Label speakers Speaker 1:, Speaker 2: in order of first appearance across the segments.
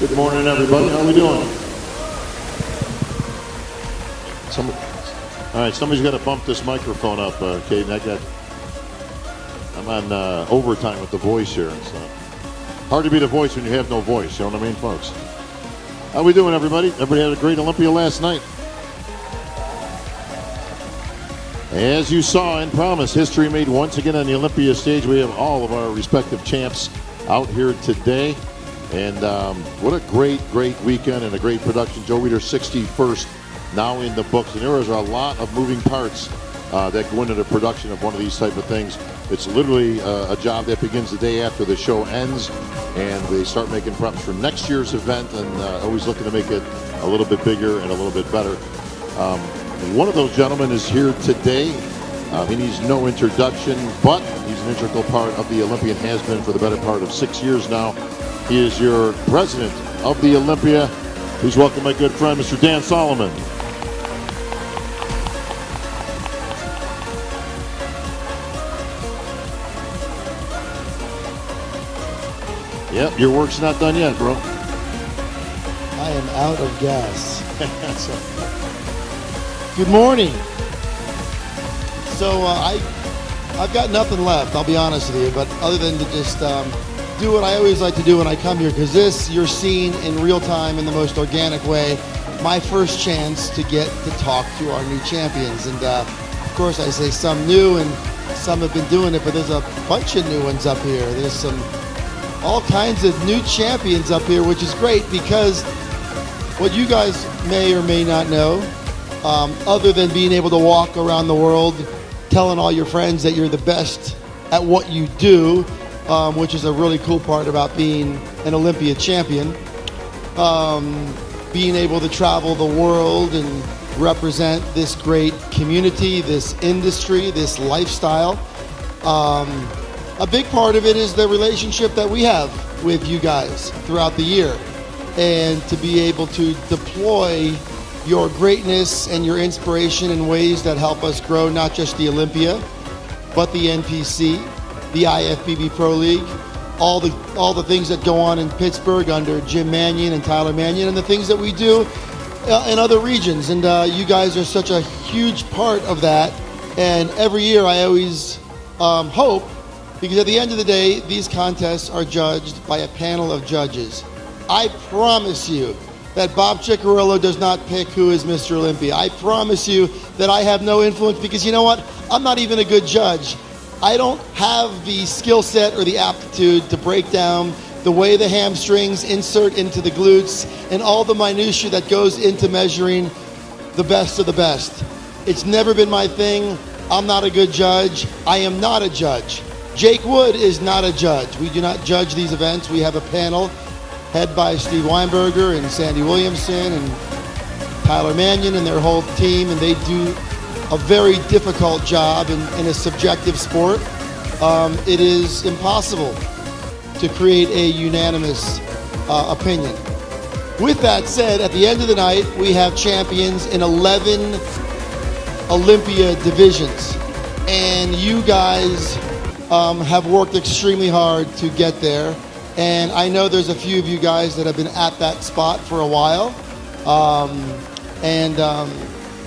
Speaker 1: Good morning, everybody. How are we doing? All right, somebody's got to bump this microphone up, Caden. I'm on overtime with the voice here. It's hard to be the voice when you have no voice. You know what I mean, folks? How we doing, everybody? Everybody had a great Olympia last night. As you saw and promised, history made once again on the Olympia stage. We have all of our respective champs out here today. And what a great weekend and a great production. Joe Weider's 61st now in the books. And there is a lot of moving parts that go into the production of one of these type of things. It's literally a job that begins the day after the show ends, and they start making preps for next year's event, and always looking to make it a little bit bigger and a little bit better. One of those gentlemen is here today. He needs no introduction, but he's an integral part of the Olympia and has been for the better part of 6 years now. He is your president of the Olympia. Please welcome my good friend, Mr. Dan Solomon. Yep, your work's not done yet, bro.
Speaker 2: I am out of gas. Good morning. So I've got nothing left, I'll be honest with you, but other than to just do what I always like to do when I come here, because this you're seeing in real time in the most organic way, my first chance to get to talk to our new champions. And of course I say some new and some have been doing it, but there's a bunch of new ones up here. There's all kinds of new champions up here, which is great, because what you guys may or may not know, other than being able to walk around the world telling all your friends that you're the best at what you do, which is a really cool part about being an Olympia champion, being able to travel the world and represent this great community, this industry, this lifestyle. A big part of it is the relationship that we have with you guys throughout the year, and to be able to deploy your greatness and your inspiration in ways that help us grow not just the Olympia, but the NPC, the IFBB Pro League, all the things that go on in Pittsburgh under Jim Mannion and Tyler Mannion, and the things that we do in other regions. And you guys are such a huge part of that. And every year I always hope, because at the end of the day, these contests are judged by a panel of judges. I promise you that Bob Ciccarello does not pick who is Mr. Olympia. I promise you that I have no influence, because you know what? I'm not even a good judge. I don't have the skill set or the aptitude to break down the way the hamstrings insert into the glutes and all the minutiae that goes into measuring the best of the best. It's never been my thing. I'm not a good judge. I am not a judge. Jake Wood is not a judge. We do not judge these events. We have a panel head by Steve Weinberger and Sandy Williamson and Tyler Mannion and their whole team, and they do a very difficult job in a subjective sport. It is impossible to create a unanimous opinion. With that said, at the end of the night, we have champions in 11 Olympia divisions, and you guys have worked extremely hard to get there. And I know there's a few of you guys that have been at that spot for a while.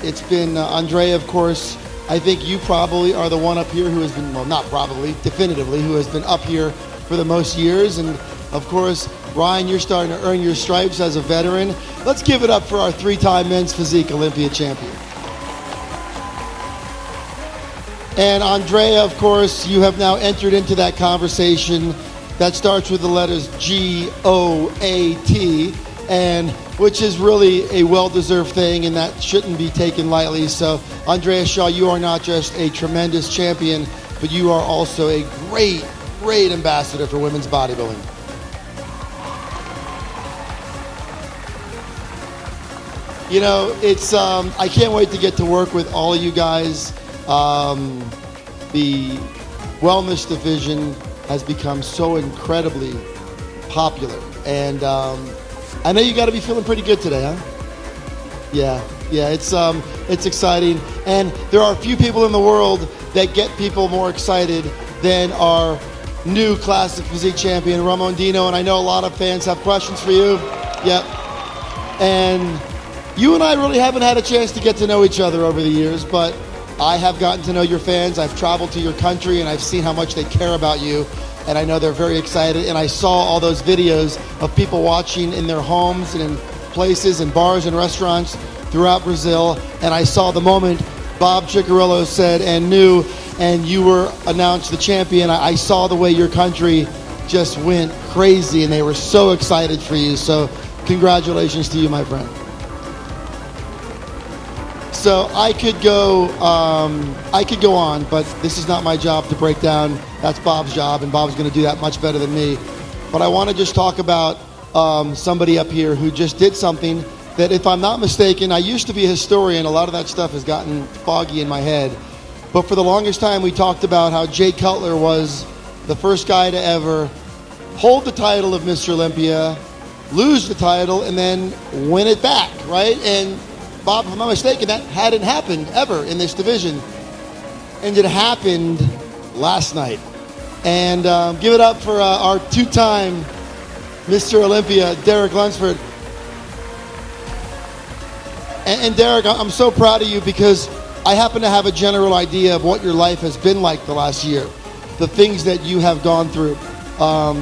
Speaker 2: It's been Andrea, of course. I think you probably are the one up here who has been, well, not probably, definitively, who has been up here for the most years. And of course, Ryan, you're starting to earn your stripes as a veteran. Let's give it up for our three-time men's physique Olympia champion. And Andrea, of course, you have now entered into that conversation that starts with the letters G-O-A-T, and which is really a well-deserved thing, and that shouldn't be taken lightly. So, Andrea Shaw, you are not just a tremendous champion, but you are also a great ambassador for women's bodybuilding. You know, it's I can't wait to get to work with all of you guys. The wellness division has become so incredibly popular, and I know you got to be feeling pretty good today, huh? Yeah, it's exciting, and there are a few people in the world that get people more excited than our new classic physique champion, Ramon Dino, and I know a lot of fans have questions for you. Yep. And you and I really haven't had a chance to get to know each other over the years, but I have gotten to know your fans. I've traveled to your country and I've seen how much they care about you. And I know they're very excited. And I saw all those videos of people watching in their homes and in places and bars and restaurants throughout Brazil. And I saw the moment Bob Ciccarello said and knew, and you were announced the champion. I saw the way your country just went crazy and they were so excited for you. So congratulations to you, my friend. So I could go on, but this is not my job to break down. That's Bob's job, and Bob's going to do that much better than me. But I want to just talk about somebody up here who just did something that, if I'm not mistaken, I used to be a historian. A lot of that stuff has gotten foggy in my head. But for the longest time, we talked about how Jay Cutler was the first guy to ever hold the title of Mr. Olympia, lose the title, and then win it back, right? And Bob, if I'm not mistaken, that hadn't happened ever in this division. And it happened last night. And give it up for our two-time Mr. Olympia, Derek Lunsford. And Derek, I'm so proud of you because I happen to have a general idea of what your life has been like the last year, the things that you have gone through. Not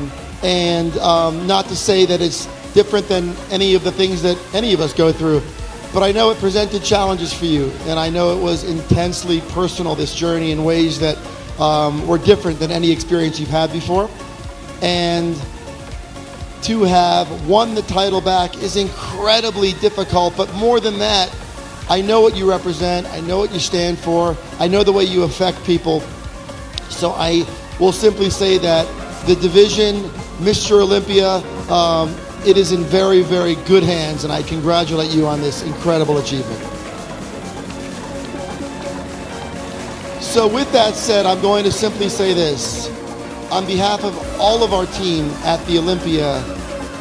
Speaker 2: to say that it's different than any of the things that any of us go through, but I know it presented challenges for you, and I know it was intensely personal, this journey, in ways that were different than any experience you've had before. And to have won the title back is incredibly difficult, but more than that, I know what you represent, I know what you stand for, I know the way you affect people. So I will simply say that the division, Mr. Olympia, it is in very, very good hands, and I congratulate you on this incredible achievement. So with that said, I'm going to simply say this. On behalf of all of our team at the Olympia,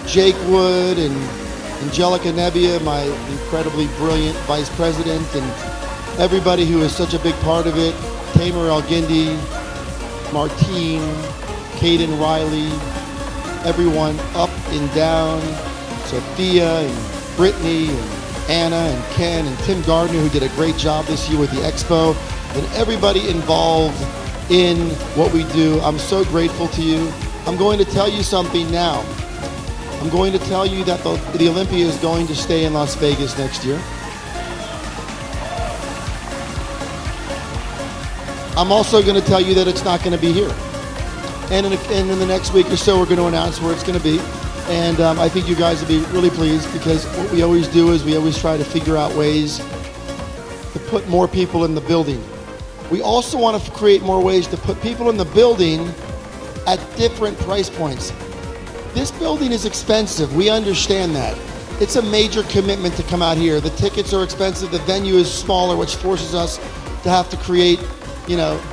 Speaker 2: Jake Wood and Angelica Nebbia, my incredibly brilliant vice president, and everybody who is such a big part of it, Tamer Elgindi, Martine, Caden Riley, everyone up and down, Sophia and Brittany and Anna and Ken and Tim Gardner, who did a great job this year with the Expo, and everybody involved in what we do. I'm so grateful to you. I'm going to tell you something now. I'm going to tell you that the Olympia is going to stay in Las Vegas next year. I'm also going to tell you that it's not going to be here. And in the next week or so, we're going to announce where it's going to be. And I think you guys will be really pleased, because what we always do is we always try to figure out ways to put more people in the building. We also want to create more ways to put people in the building at different price points. This building is expensive. We understand that. It's a major commitment to come out here. The tickets are expensive. The venue is smaller, which forces us to have to create,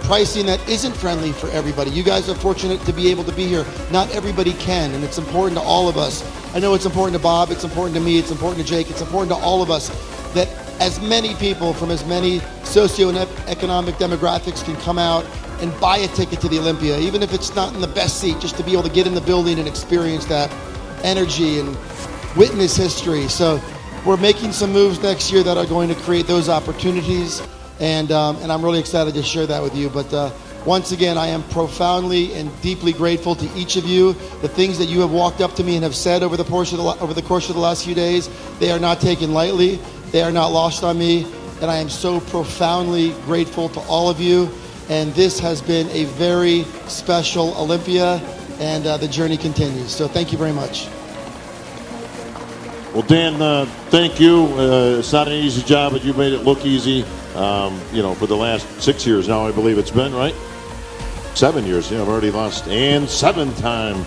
Speaker 2: pricing that isn't friendly for everybody. You guys are fortunate to be able to be here. Not everybody can, and it's important to all of us. I know it's important to Bob, it's important to me, it's important to Jake, it's important to all of us that as many people from as many socioeconomic demographics can come out and buy a ticket to the Olympia, even if it's not in the best seat, just to be able to get in the building and experience that energy and witness history. So we're making some moves next year that are going to create those opportunities. And I'm really excited to share that with you. But once again, I am profoundly and deeply grateful to each of you. The things that you have walked up to me and have said over the course of the last few days, they are not taken lightly. They are not lost on me. And I am so profoundly grateful to all of you. And this has been a very special Olympia, and the journey continues. So thank you very much.
Speaker 1: Well, Dan, thank you. It's not an easy job, but you made it look easy. For the last 6 years now, I believe it's been, right? 7 years. I've already lost and 7 time.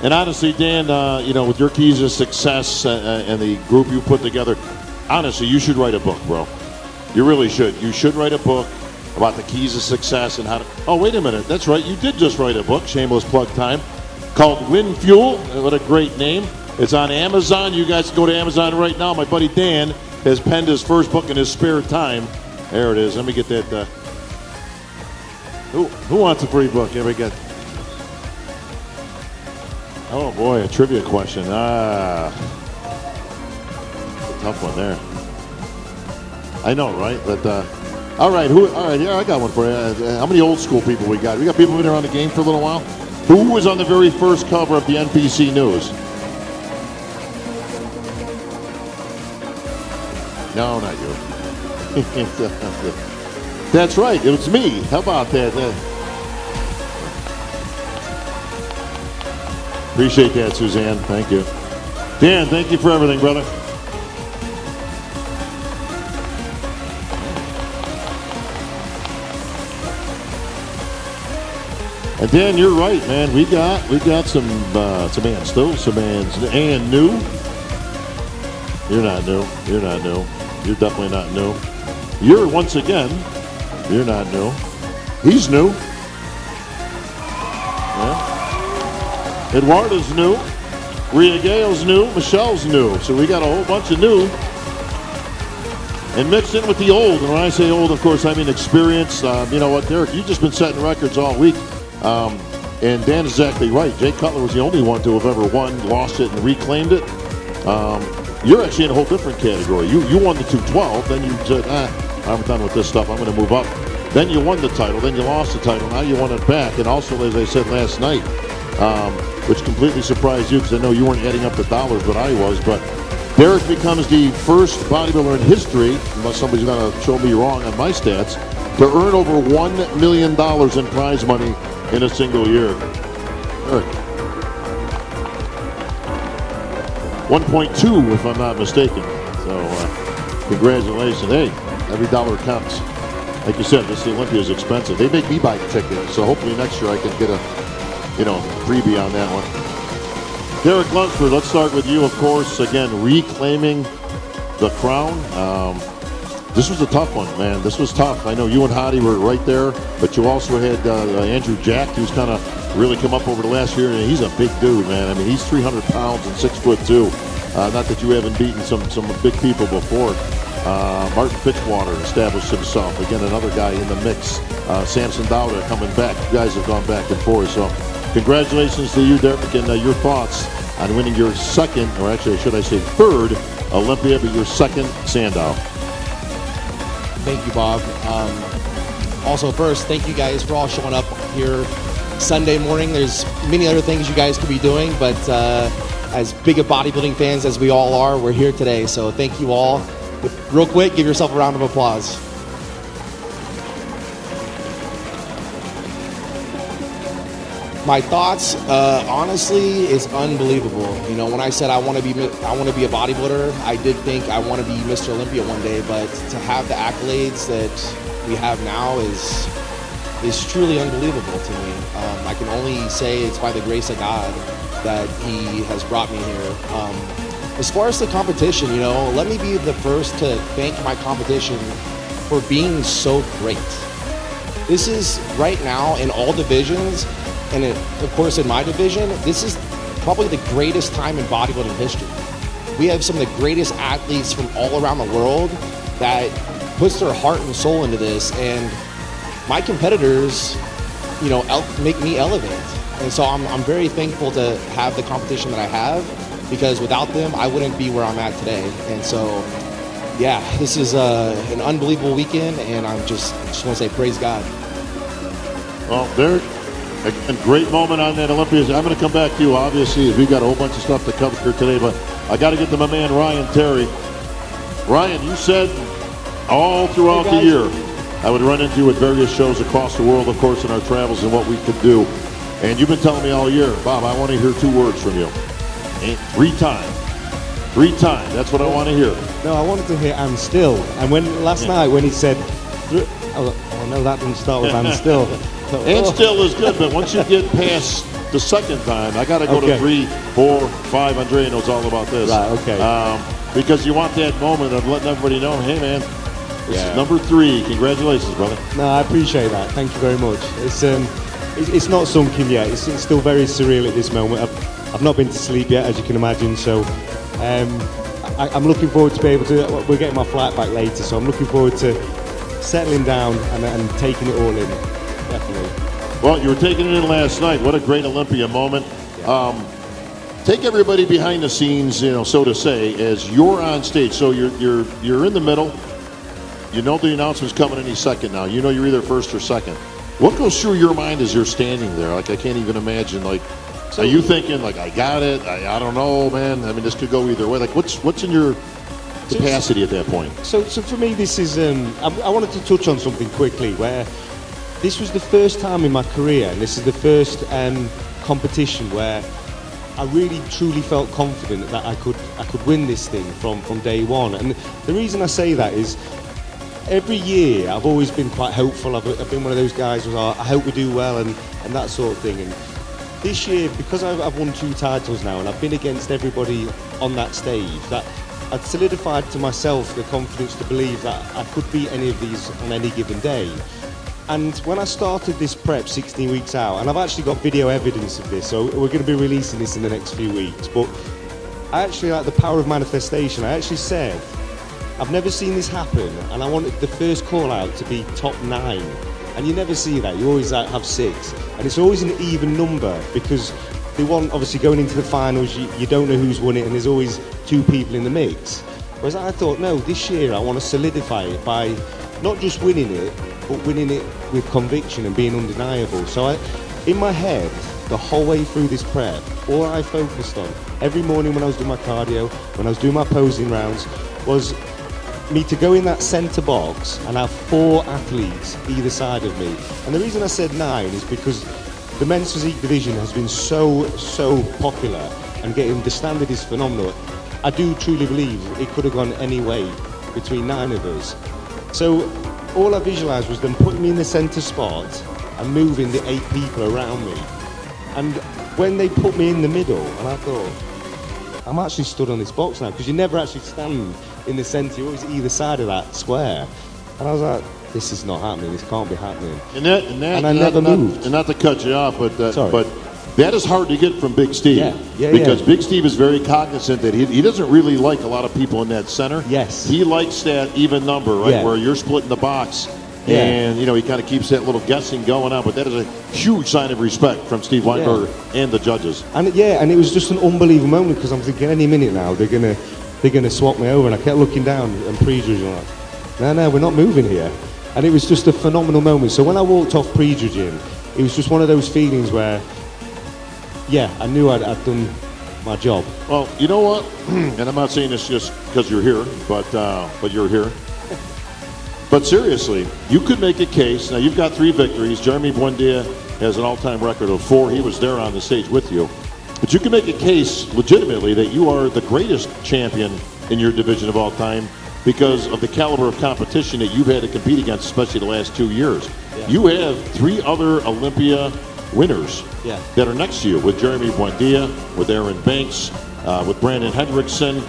Speaker 1: And honestly, Dan, with your keys to success and the group you put together, honestly, you should write a book, bro. You really should. You should write a book about the keys of success and how to... Oh, wait a minute. That's right. You did just write a book, shameless plug time, called Win Fuel. What a great name. It's on Amazon. You guys can go to Amazon right now. My buddy Dan has penned his first book in his spare time. There it is. Let me get that. Who wants a free book? Here we go. Oh boy, a trivia question. Tough one there. I know, right? But all right, yeah, I got one for you. How many old school people we got? We got people who've been around the game for a little while. Who was on the very first cover of the NPC News? No, not you. That's right. It was me. How about that? Appreciate that, Suzanne. Thank you. Dan, thank you for everything, brother. And Dan, you're right, man. We got some hands still, some hands, and new. You're not new. You're not new. You're definitely not new. You're once again. You're not new. He's new. Yeah. Eduardo's new. Rhea Gale's new. Michelle's new. So we got a whole bunch of new. And mixed in with the old. And when I say old, of course, I mean experience. You know what, Derek? You've just been setting records all week. And Dan is exactly right. Jay Cutler was the only one to have ever won, lost it, and reclaimed it. You're actually in a whole different category. You won the 212, then you said, I'm done with this stuff, I'm going to move up. Then you won the title, then you lost the title, now you won it back. And also, as I said last night, which completely surprised you because I know you weren't adding up the dollars, but I was, but Derek becomes the first bodybuilder in history, unless somebody's going to show me wrong on my stats, to earn over $1 million in prize money in a single year. Eric. 1.2 if I'm not mistaken. So congratulations. Hey, every dollar counts. Like you said, this Olympia is expensive. They make me buy the ticket, so hopefully next year I can get a freebie on that one. Derek Lunsford, let's start with you, of course. Again, reclaiming the crown. This was a tough one, man. This was tough. I know you and Hottie were right there, but you also had Andrew Jack, who's kind of really come up over the last year, and he's a big dude, man. I mean, he's 300 pounds and 6'2". Not that you haven't beaten some big people before. Martin Fitzwater established himself. Again, another guy in the mix. Samson Dowda coming back. You guys have gone back and forth. So congratulations to you, Derek, and your thoughts on winning your second, or actually, should I say third, Olympia, but your second Sandow.
Speaker 3: Thank you, Bob. Also, first, thank you guys for all showing up here Sunday morning. There's many other things you guys could be doing, but as big of bodybuilding fans as we all are, we're here today. So thank you all. Real quick, give yourself a round of applause. My thoughts, honestly, is unbelievable. You know, when I said I want to be a bodybuilder, I did think I want to be Mr. Olympia one day. But to have the accolades that we have now is truly unbelievable to me. I can only say it's by the grace of God that He has brought me here. As far as the competition, you know, let me be the first to thank my competition for being so great. This is right now in all divisions. And of course, in my division, this is probably the greatest time in bodybuilding history. We have some of the greatest athletes from all around the world that puts their heart and soul into this. And my competitors, you know, make me elevate. And so I'm very thankful to have the competition that I have, because without them, I wouldn't be where I'm at today. And so, yeah, this is an unbelievable weekend, and I just want to say praise God.
Speaker 1: Well, Derek, a great moment on that Olympia. I'm going to come back to you, obviously, as we've got a whole bunch of stuff to cover here today, but I got to get to my man, Ryan Terry. Ryan, you said all throughout the year I would run into you at various shows across the world, of course, in our travels and what we could do. And you've been telling me all year, Bob, I want to hear 2 words from you. And 3 times. 3 times. That's what I want to hear.
Speaker 4: No, I wanted to hear "I'm still." And when last night when he said, "Oh no, that didn't start with I'm still."
Speaker 1: And still is good, but once you get past the second time, I got to go to 3, 4, 5. Andrea knows all about this.
Speaker 4: Right. Okay.
Speaker 1: Because you want that moment of letting everybody know, hey man, this is number 3. Congratulations, brother.
Speaker 4: No, I appreciate that. Thank you very much. It's not sunk in yet. It's still very surreal at this moment. I've not been to sleep yet, as you can imagine. So I'm looking forward to be able to. We're getting my flight back later, so I'm looking forward to settling down and taking it all in. Definitely.
Speaker 1: Well, you were taking it in last night. What a great Olympia moment. take everybody behind the scenes, you know, so to say, as you're on stage. So you're in the middle. You know the announcement's coming any second now. You know you're either first or second. What goes through your mind as you're standing there? Like, I can't even imagine. Like, are you thinking, like, I got it? I don't know, man. I mean, this could go either way. Like, what's in your capacity at that point?
Speaker 4: So for me, this is, I wanted to touch on something quickly, where this was the first time in my career, and this is the first competition where I really truly felt confident that I could win this thing from day one. And the reason I say that is, every year I've always been quite hopeful. I've been one of those guys who I hope we do well and that sort of thing. And this year, because I've won 2 titles now and I've been against everybody on that stage, that I'd solidified to myself the confidence to believe that I could beat any of these on any given day. And when I started this prep 16 weeks out, and I've actually got video evidence of this, so we're going to be releasing this in the next few weeks, but I actually, like the power of manifestation, I actually said, I've never seen this happen, and I wanted the first call out to be top 9. And you never see that, you always have 6. And it's always an even number, because they want, obviously going into the finals, you don't know who's won it, and there's always 2 people in the mix. Whereas I thought, no, this year I want to solidify it by not just winning it, but winning it with conviction and being undeniable. So in my head, the whole way through this prep, all I focused on, every morning when I was doing my cardio, when I was doing my posing rounds, was me to go in that centre box and have 4 athletes either side of me. And the reason I said 9 is because the men's physique division has been so popular, and the standard is phenomenal. I do truly believe it could have gone any way between 9 of us. So all I visualised was them putting me in the centre spot and moving the 8 people around me. And when they put me in the middle, and I thought, I'm actually stood on this box now, because you never actually stand in the centre, you're always either side of that square. And I was like, this is not happening, this can't be happening. And I never moved.
Speaker 1: And not to cut you off, but
Speaker 4: Sorry.
Speaker 1: that is hard to get from Big Steve. Because Big Steve is very cognizant that he doesn't really like a lot of people in that center.
Speaker 4: Yes.
Speaker 1: He likes that even number, right, where you're splitting the box.
Speaker 4: Yeah.
Speaker 1: And, you know, he kind of keeps that little guessing going on. But that is a huge sign of respect from Steve Weinberger and the judges.
Speaker 4: And and it was just an unbelievable moment, because I'm thinking any minute now they're gonna swap me over, and I kept looking down and prejudging, like, no, we're not moving here. And it was just a phenomenal moment. So when I walked off prejudging, it was just one of those feelings where, I knew I'd done my job.
Speaker 1: Well, you know what? And I'm not saying this just because you're here, but you're here. But seriously, you could make a case. Now, you've got 3 victories. Jeremy Buendia has an all-time record of 4. He was there on the stage with you. But you can make a case legitimately that you are the greatest champion in your division of all time, because of the caliber of competition that you've had to compete against, especially the last 2 years. Yeah. You have 3 other Olympia winners that are next to you, with Jeremy Buendia, with Aaron Banks, with Brandon Hendrickson.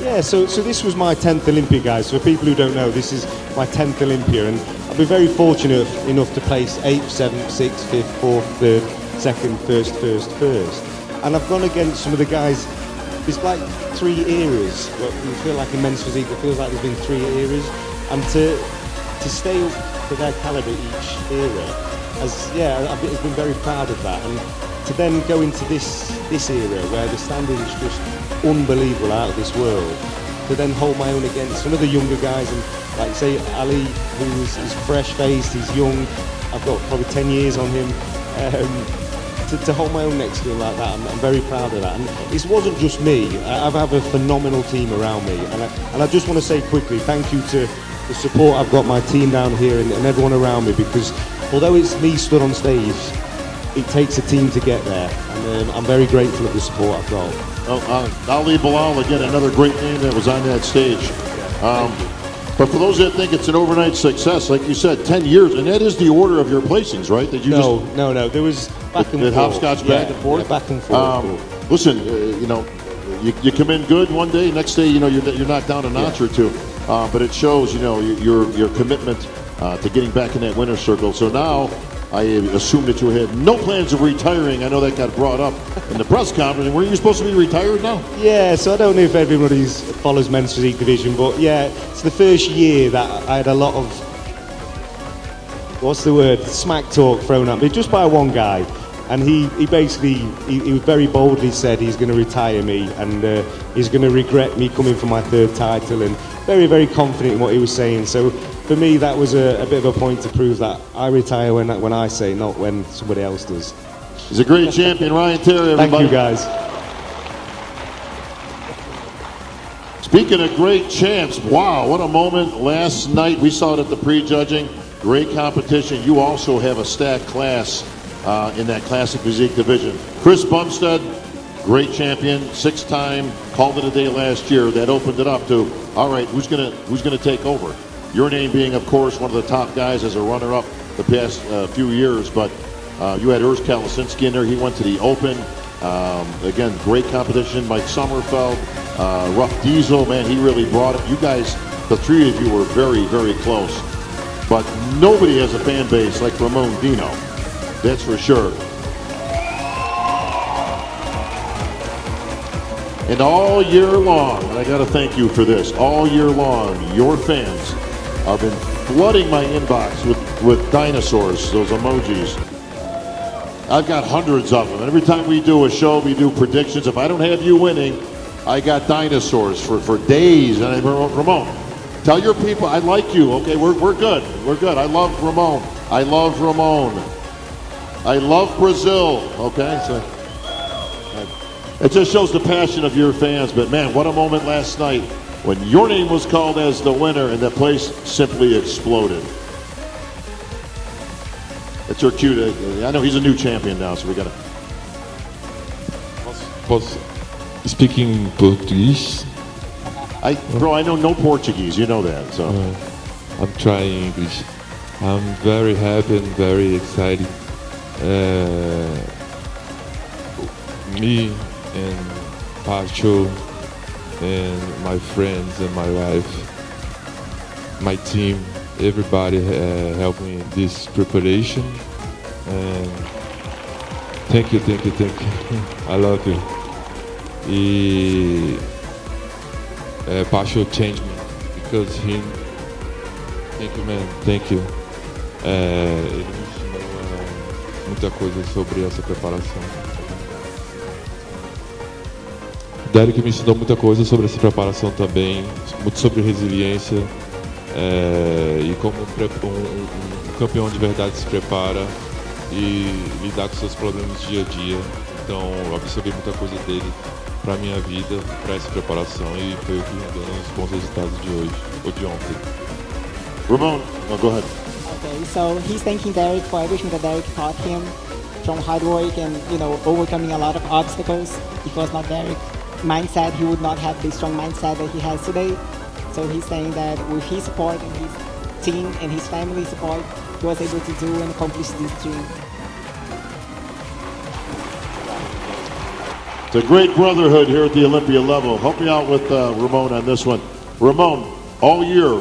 Speaker 4: Yeah, so this was my 10th Olympia, guys. For people who don't know, this is my 10th Olympia, and I've been very fortunate enough to place 8th, 7th, 6th, 5th, 4th, 3rd, 2nd, 1st. And I've gone against some of the guys. There's like 3 eras. We feel like in men's physique, it feels like there's been 3 eras. And to stay up to their caliber each era, I've been very proud of that. And to then go into this era where the standard is just unbelievable, out of this world, to then hold my own against some of the younger guys, and like say Ali, who is fresh-faced, he's young, I've got probably 10 years on him. To hold my own next to him like that, I'm very proud of that. And it wasn't just me. I've had a phenomenal team around me, and I just want to say quickly, thank you to the support I've got, my team down here and everyone around me, because although it's me stood on stage, it takes a team to get there, and I'm very grateful of the support I've got.
Speaker 1: Well, Ali Bilal, again, another great name that was on that stage. But for those that think it's an overnight success, like you said, 10 years, and that is the order of your placings, right? That you
Speaker 4: No. There was back and forth.
Speaker 1: Hopscotch back and forth?
Speaker 4: Yeah, back and forth.
Speaker 1: Listen, you come in good one day, next day, you're knocked down a notch or 2. But it shows, your commitment to getting back in that winner's circle. So now, I assume that you had no plans of retiring. I know that got brought up in the press conference. Weren't you supposed to be retired now?
Speaker 4: Yeah, so I don't know if everybody follows men's physique division, but it's the first year that I had a lot of, smack talk thrown at me, just by one guy. And he very boldly said he's going to retire me, and he's going to regret me coming for my third title, and very, very confident in what he was saying. So for me, that was a bit of a point to prove that I retire when I say, not when somebody else does.
Speaker 1: He's a great champion, Ryan Terry, everybody.
Speaker 4: Thank you, guys.
Speaker 1: Speaking of great champs, wow, what a moment last night. We saw it at the pre-judging. Great competition. You also have a stacked class in that classic physique division. Chris Bumstead, great champion, 6-time, called it a day last year. That opened it up to, all right, who's gonna take over? Your name being, of course, one of the top guys as a runner-up the past few years, but you had Urs Kalasinski in there. He went to the Open. Again, great competition. Mike Sommerfeld, Rough Diesel, man, he really brought it. You guys, the three of you were very, very close. But nobody has a fan base like Ramon Dino. That's for sure. And all year long, and I got to thank you for this, all year long, your fans have been flooding my inbox with dinosaurs, those emojis. I've got hundreds of them. And every time we do a show, we do predictions. If I don't have you winning, I got dinosaurs for days. And Ramon, tell your people I like you. Okay, we're good. We're good. I love Ramon. I love Ramon. I love Brazil. Okay, so it just shows the passion of your fans. But man, what a moment last night when your name was called as the winner and the place simply exploded. It's your cue to, I know he's a new champion now, so we gotta.
Speaker 5: Posso speak in Portuguese?
Speaker 1: Bro, I know no Portuguese, you know that, so.
Speaker 5: I'm trying English. I'm very happy and very excited. Me and Pacho and my friends and my wife, my team, everybody helped me in this preparation, and thank you. I love you. Pacho changed me because him. Thank you, man. Thank you. Ele me ensinou muita coisa sobre essa preparação. Derek me ensinou muita coisa sobre essa preparação também, muito sobre resiliência. E como um campeão de verdade se prepara e lidar com seus problemas dia a dia. Então eu absorvi muita coisa dele para minha vida, para essa preparação, e foi o que rendeu os bons resultados de hoje, ou de ontem.
Speaker 1: Ramon, go ahead.
Speaker 6: Okay, so he's thanking Derek for everything that Derek taught him, from hard work and overcoming a lot of obstacles. If it was not Derek's mindset, he would not have the strong mindset that he has today. So he's saying that with his support and his team and his family support, he was able to do and accomplish this dream.
Speaker 1: It's a great brotherhood here at the Olympia level. Help me out with Ramon on this one. Ramon, all year,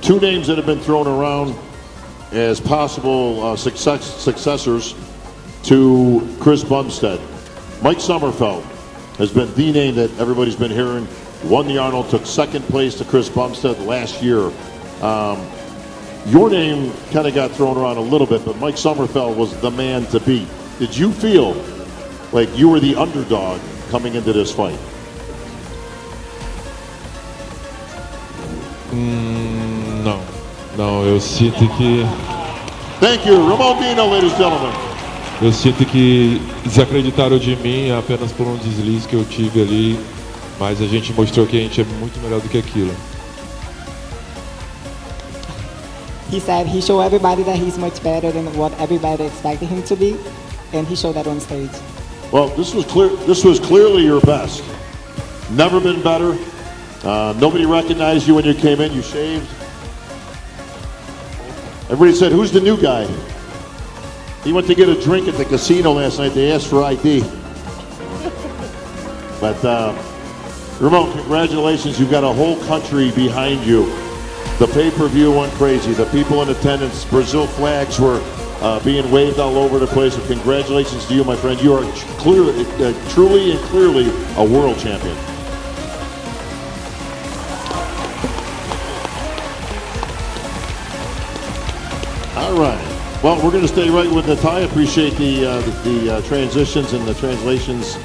Speaker 1: two names that have been thrown around as possible successors to Chris Bumstead. Mike Sommerfeld has been the name that everybody's been hearing. Won the Arnold, took second place to Chris Bumstead last year. Your name kind of got thrown around a little bit, but Mike Sommerfeld was the man to beat. Did you feel like you were the underdog coming into this fight?
Speaker 5: Não, eu sinto que...
Speaker 1: Thank you, Ramon Dino, ladies and gentlemen.
Speaker 5: Eu sinto que desacreditaram de mim apenas por um deslize que eu tive ali, mas a gente mostrou que a gente é muito melhor do que aquilo.
Speaker 6: He said he showed everybody that he's much better than what everybody expected him to be, and he showed that on stage.
Speaker 1: Well, this was clear. This was clearly your best. Never been better. Nobody recognized you when you came in. You shaved. Everybody said, "Who's the new guy?" He went to get a drink at the casino last night. They asked for ID. But Ramon, congratulations! You've got a whole country behind you. The pay-per-view went crazy. The people in attendance, Brazil flags were being waved all over the place. So congratulations to you, my friend. You are clearly, truly and clearly a world champion. All right. Well, we're going to stay right with Natalia. Appreciate the transitions and the translations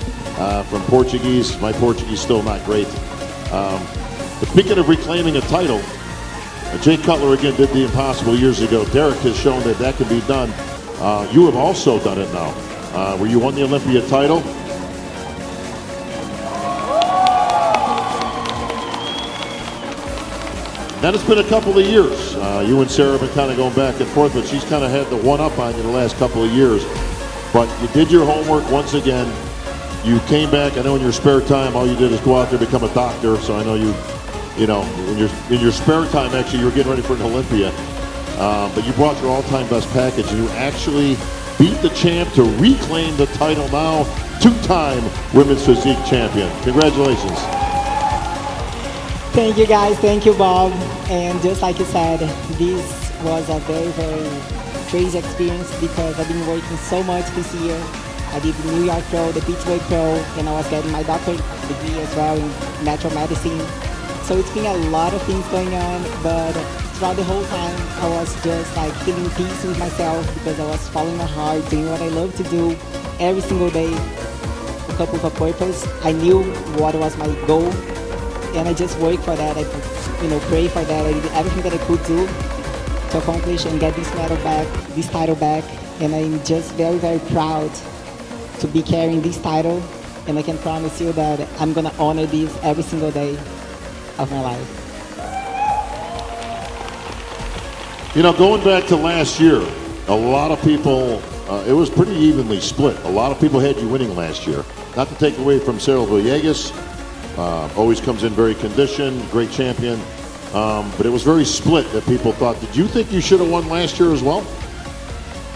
Speaker 1: from Portuguese. My Portuguese still not great. But speaking of reclaiming a title, Jay Cutler again did the impossible years ago. Derek has shown that that can be done. You have also done it now, where you won the Olympia title. Then it's been a couple of years. You and Sarah have been kind of going back and forth, but she's kind of had the one-up on you the last couple of years. But you did your homework once again. You came back. I know in your spare time, all you did is go out there, become a doctor. So I know you know, in your spare time, actually, you were getting ready for an Olympia. But you brought your all-time best package, and you actually beat the champ to reclaim the title now. Two-time women's physique champion. Congratulations.
Speaker 6: Thank you guys, thank you Bob. And just like you said, this was a very, very crazy experience because I've been working so much this year. I did the New York Pro, the Pittsburgh Pro, and I was getting my doctorate degree as well in natural medicine. So it's been a lot of things going on, but throughout the whole time I was just like feeling peace with myself because I was following my heart, doing what I love to do every single day, woke up with a purpose. I knew what was my goal. And I just worked for that. I, pray for that. I did everything that I could do to accomplish and get this title back. And I'm just very, very proud to be carrying this title. And I can promise you that I'm gonna honor this every single day of my life.
Speaker 1: You know, going back to last year, a lot of people, it was pretty evenly split. A lot of people had you winning last year. Not to take away from Cyril Villegas. Always comes in very conditioned, great champion. But it was very split that people thought. Did you think you should have won last year as well?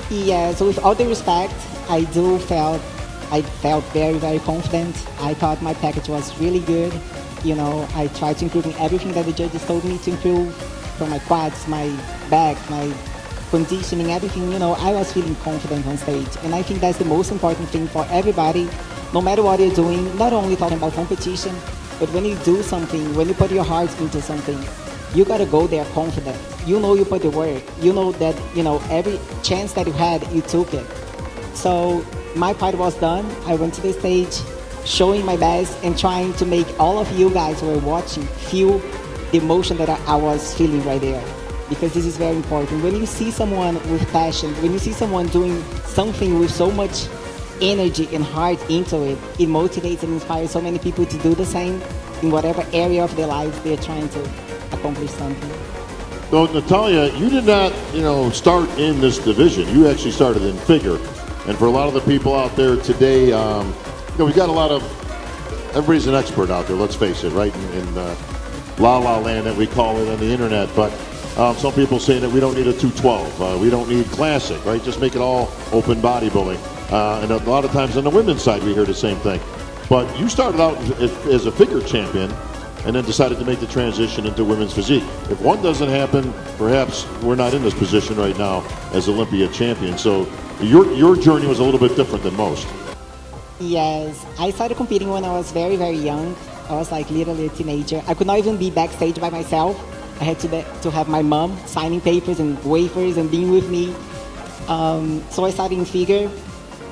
Speaker 6: Yeah, so with all the respect, I felt very, very confident. I thought my package was really good. You know, I tried to improve in everything that the judges told me to improve, from my quads, my back, my conditioning, everything. You know, I was feeling confident on stage. And I think that's the most important thing for everybody. No matter what you're doing, not only talking about competition, but when you do something, when you put your heart into something, you gotta go there confident. You know you put the work. You know that, every chance that you had, you took it. So my part was done. I went to the stage, showing my best and trying to make all of you guys who were watching feel the emotion that I was feeling right there. Because this is very important. When you see someone with passion, when you see someone doing something with so much energy and heart into it, it motivates and inspires so many people to do the same in whatever area of their lives they're trying to accomplish something.
Speaker 1: So Natalia, you did not, start in this division. You actually started in figure. And for a lot of the people out there today, we got a lot of, everybody's an expert out there, let's face it, right? In La La Land that we call it on the internet. But some people say that we don't need a 212. We don't need classic, right? Just make it all open bodybuilding. And a lot of times on the women's side, we hear the same thing. But you started out as a figure champion and then decided to make the transition into women's physique. If one doesn't happen, perhaps we're not in this position right now as Olympia champion. So your journey was a little bit different than most.
Speaker 6: Yes, I started competing when I was very, very young. I was like literally a teenager. I could not even be backstage by myself. I had to have my mom signing papers and wafers and being with me. So I started in figure.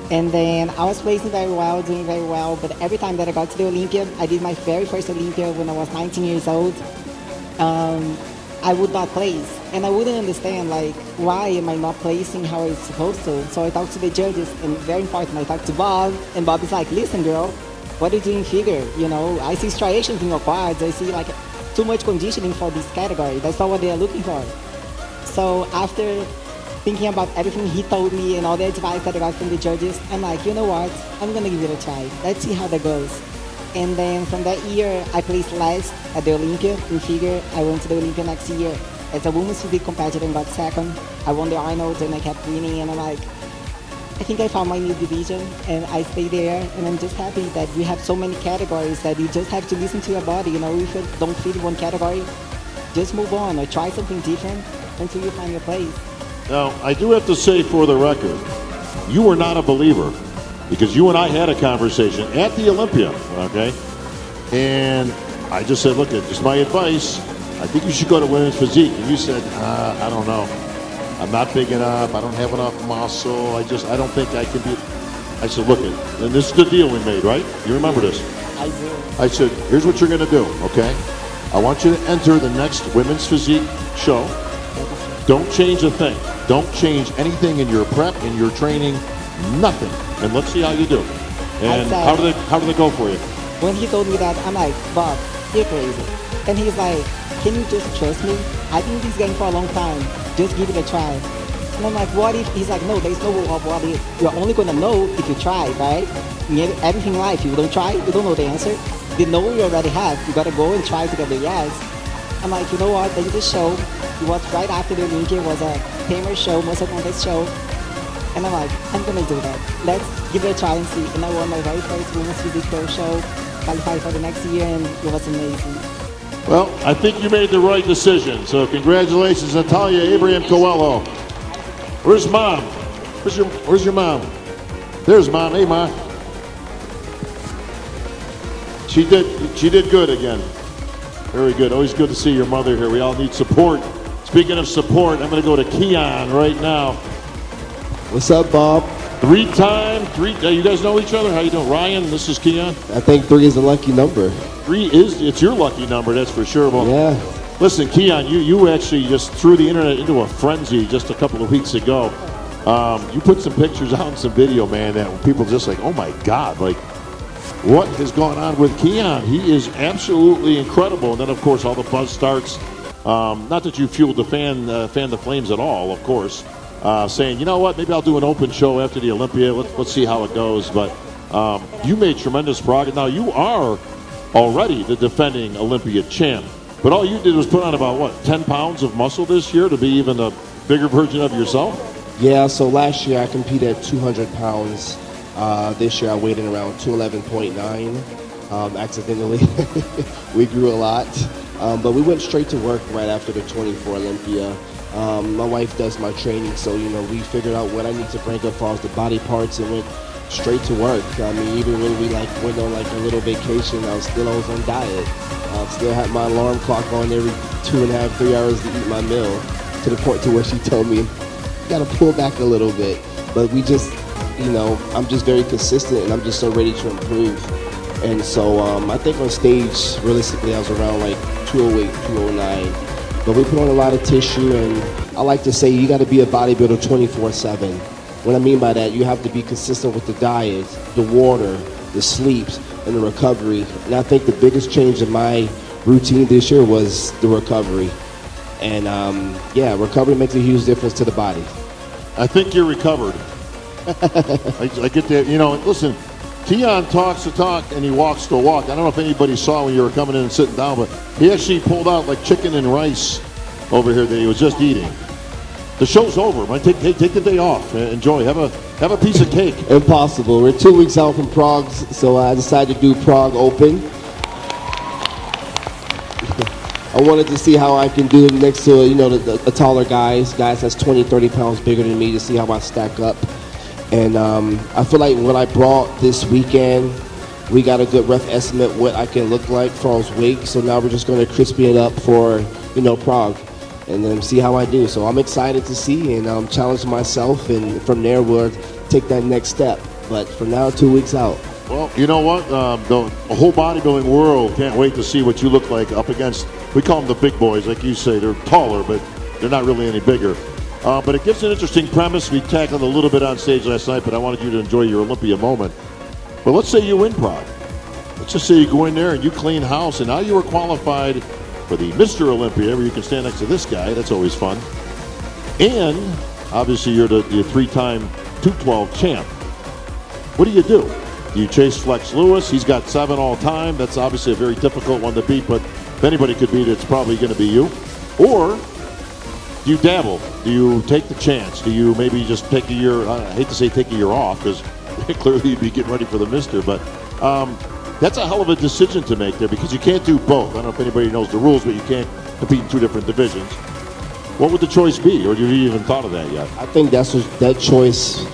Speaker 6: And then I was placing very well, doing very well, but every time that I got to the Olympia, I did my very first Olympia when I was 19 years old, I would not place. And I wouldn't understand, like, why am I not placing how I'm supposed to? So I talked to the judges, and very important, I talked to Bob, and Bob is like, listen, girl, what are you doing figure? I see striations in your quads, I see, like, too much conditioning for this category. That's not what they are looking for. So after thinking about everything he told me and all the advice that I got from the judges, I'm like, you know what? I'm gonna give it a try. Let's see how that goes. And then from that year, I placed last at the Olympia in figure. I went to the Olympia next year as a women's physique competitor and got second. I won the Arnold and I kept winning, and I'm like, I think I found my new division and I stay there, and I'm just happy that we have so many categories that you just have to listen to your body. If you don't fit in one category, just move on or try something different until you find your place.
Speaker 1: Now, I do have to say for the record, you were not a believer because you and I had a conversation at the Olympia, okay? And I just said, look, just my advice, I think you should go to women's physique. And you said, I don't know. I'm not big enough. I don't have enough muscle. I don't think I can be. I said, look, and this is the deal we made, right? You remember this?
Speaker 6: I do.
Speaker 1: I said, here's what you're going to do, okay? I want you to enter the next Women's Physique show. Don't change a thing. Don't change anything in your prep, in your training, nothing. And let's see how you do. And how do they go for you?
Speaker 6: When he told me that, I'm like, Bob, you're crazy. And he's like, can you just trust me? I've been in this game for a long time. Just give it a try. And I'm like, what if? He's like, no, there's no what if. You're only going to know if you try, right? Everything in life, you don't try, you don't know the answer. The no you already have. You got to go and try to get the yes. I'm like, you know what? They did this show. It was right after the Olympia. It was a tamer show, muscle contest show. And I'm like, I'm going to do that. Let's give it a try and see. And I won my very first Women's Physique Pro show, qualified for the next year, and it was amazing.
Speaker 1: Well, I think you made the right decision. So congratulations, Natalia Abraham Coelho. Where's Mom? Where's your mom? There's Mom. Hey, Mom. She did good again. Very good. Always good to see your mother here. We all need support. Speaking of support, I'm going to go to Keon right now.
Speaker 7: What's up, Bob?
Speaker 1: You guys know each other? How you doing? Ryan, this is Keon.
Speaker 7: I think 3 is a lucky number.
Speaker 1: It's your lucky number, that's for sure. Well,
Speaker 7: yeah.
Speaker 1: Listen, Keon, you actually just threw the internet into a frenzy just a couple of weeks ago. You put some pictures out and some video, man, that people just like, oh my God, like, what has gone on with Keon? He is absolutely incredible. And then, of course, all the buzz starts. Not that you fueled the fan the flames at all, of course. Saying, you know what, maybe I'll do an open show after the Olympia. Let's see how it goes. But you made tremendous progress. Now, you are already the defending Olympia champ. But all you did was put on about, 10 pounds of muscle this year to be even a bigger version of yourself?
Speaker 3: Yeah, so last year I competed at 200 pounds. This year I weighed in around 211.9. Accidentally, we grew a lot. But we went straight to work right after the 24 Olympia. My wife does my training, so, we figured out what I need to bring up as far as the body parts and went straight to work. I mean, even when we went on a little vacation, I was on diet. Still had my alarm clock on every 2.5, 3 hours to eat my meal, to the point to where she told me, you gotta pull back a little bit. But we just, I'm just very consistent, and I'm just so ready to improve. And so I think on stage, realistically, I was around 208, 209. But we put on a lot of tissue, and I like to say you got to be a bodybuilder 24/7. What I mean by that, you have to be consistent with the diet, the water, the sleeps, and the recovery. And I think the biggest change in my routine this year was the recovery. And recovery makes a huge difference to the body.
Speaker 1: I think you're recovered. I get that. Listen, Keon talks the talk and he walks the walk. I don't know if anybody saw when you were coming in and sitting down, but he actually pulled out chicken and rice over here that he was just eating. The show's over. Take the day off. Enjoy. Have a piece of cake.
Speaker 7: Impossible. We're 2 weeks out from Prague, so I decided to do Prague Open. I wanted to see how I can do next to the taller guys that's 20, 30 pounds bigger than me, to see how I stack up. And I feel like what I brought this weekend, we got a good rough estimate what I can look like for as weight. So now we're just going to crispy it up for Prague, and then see how I do. So I'm excited to see and challenge myself, and from there we'll take that next step. But for now, 2 weeks out.
Speaker 1: Well, you know what? The whole bodybuilding world can't wait to see what you look like up against. We call them the big boys, like you say. They're taller, but they're not really any bigger. But it gives an interesting premise. We tackled a little bit on stage last night, but I wanted you to enjoy your Olympia moment. But let's say you win Prague. Let's just say you go in there and you clean house, and now you were qualified for the Mr. Olympia, where you can stand next to this guy. That's always fun. And obviously you're the 3-time 212 champ. What do? You chase Flex Lewis. He's got 7 all time. That's obviously a very difficult one to beat, but if anybody could beat it, it's probably going to be you. Or do you dabble? Do you take the chance? Do you maybe just take a year? I hate to say take a year off, because clearly you'd be getting ready for the Mister, but that's a hell of a decision to make there, because you can't do both. I don't know if anybody knows the rules, but you can't compete in 2 different divisions. What would the choice be, or have you even thought of that yet?
Speaker 3: I think that choice,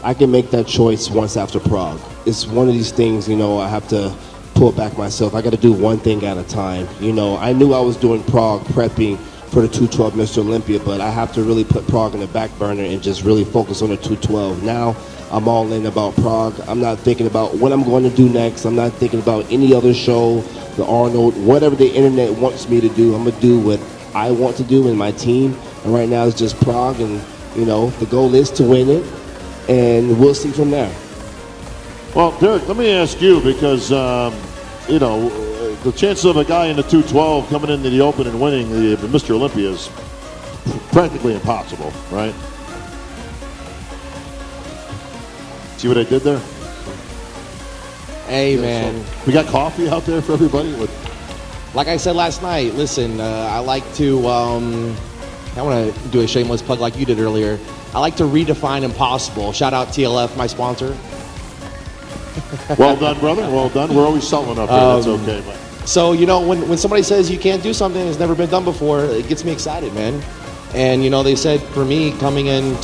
Speaker 3: I can make that choice once after Prague. It's one of these things, I have to pull back myself. I got to do one thing at a time. I knew I was doing Prague prepping
Speaker 7: for the 212 Mr. Olympia, but I have to really put Prague in the back burner and just really focus on the 212. Now I'm all in about Prague. I'm not thinking about what I'm going to do next. I'm not thinking about any other show, the Arnold, whatever the internet wants me to do. I'm going to do what I want to do in my team. And right now it's just Prague, and you know, the goal is to win it, and we'll see from there.
Speaker 1: Well, Derek, let me ask you, because you know, the chances of a guy in the 212 coming into the Open and winning the Mr. Olympia is practically impossible, right? See what I did there?
Speaker 3: Hey, man.
Speaker 1: So, we got coffee out there for everybody?
Speaker 3: Like I said last night, listen, I like to, I want to do a shameless plug like you did earlier. I like to redefine impossible. Shout out TLF, my sponsor.
Speaker 1: Well done, brother. Well done. We're always selling up here. That's okay. But.
Speaker 3: So, you know, when somebody says you can't do something that's never been done before, it gets me excited, man. And, you know, they said for me coming into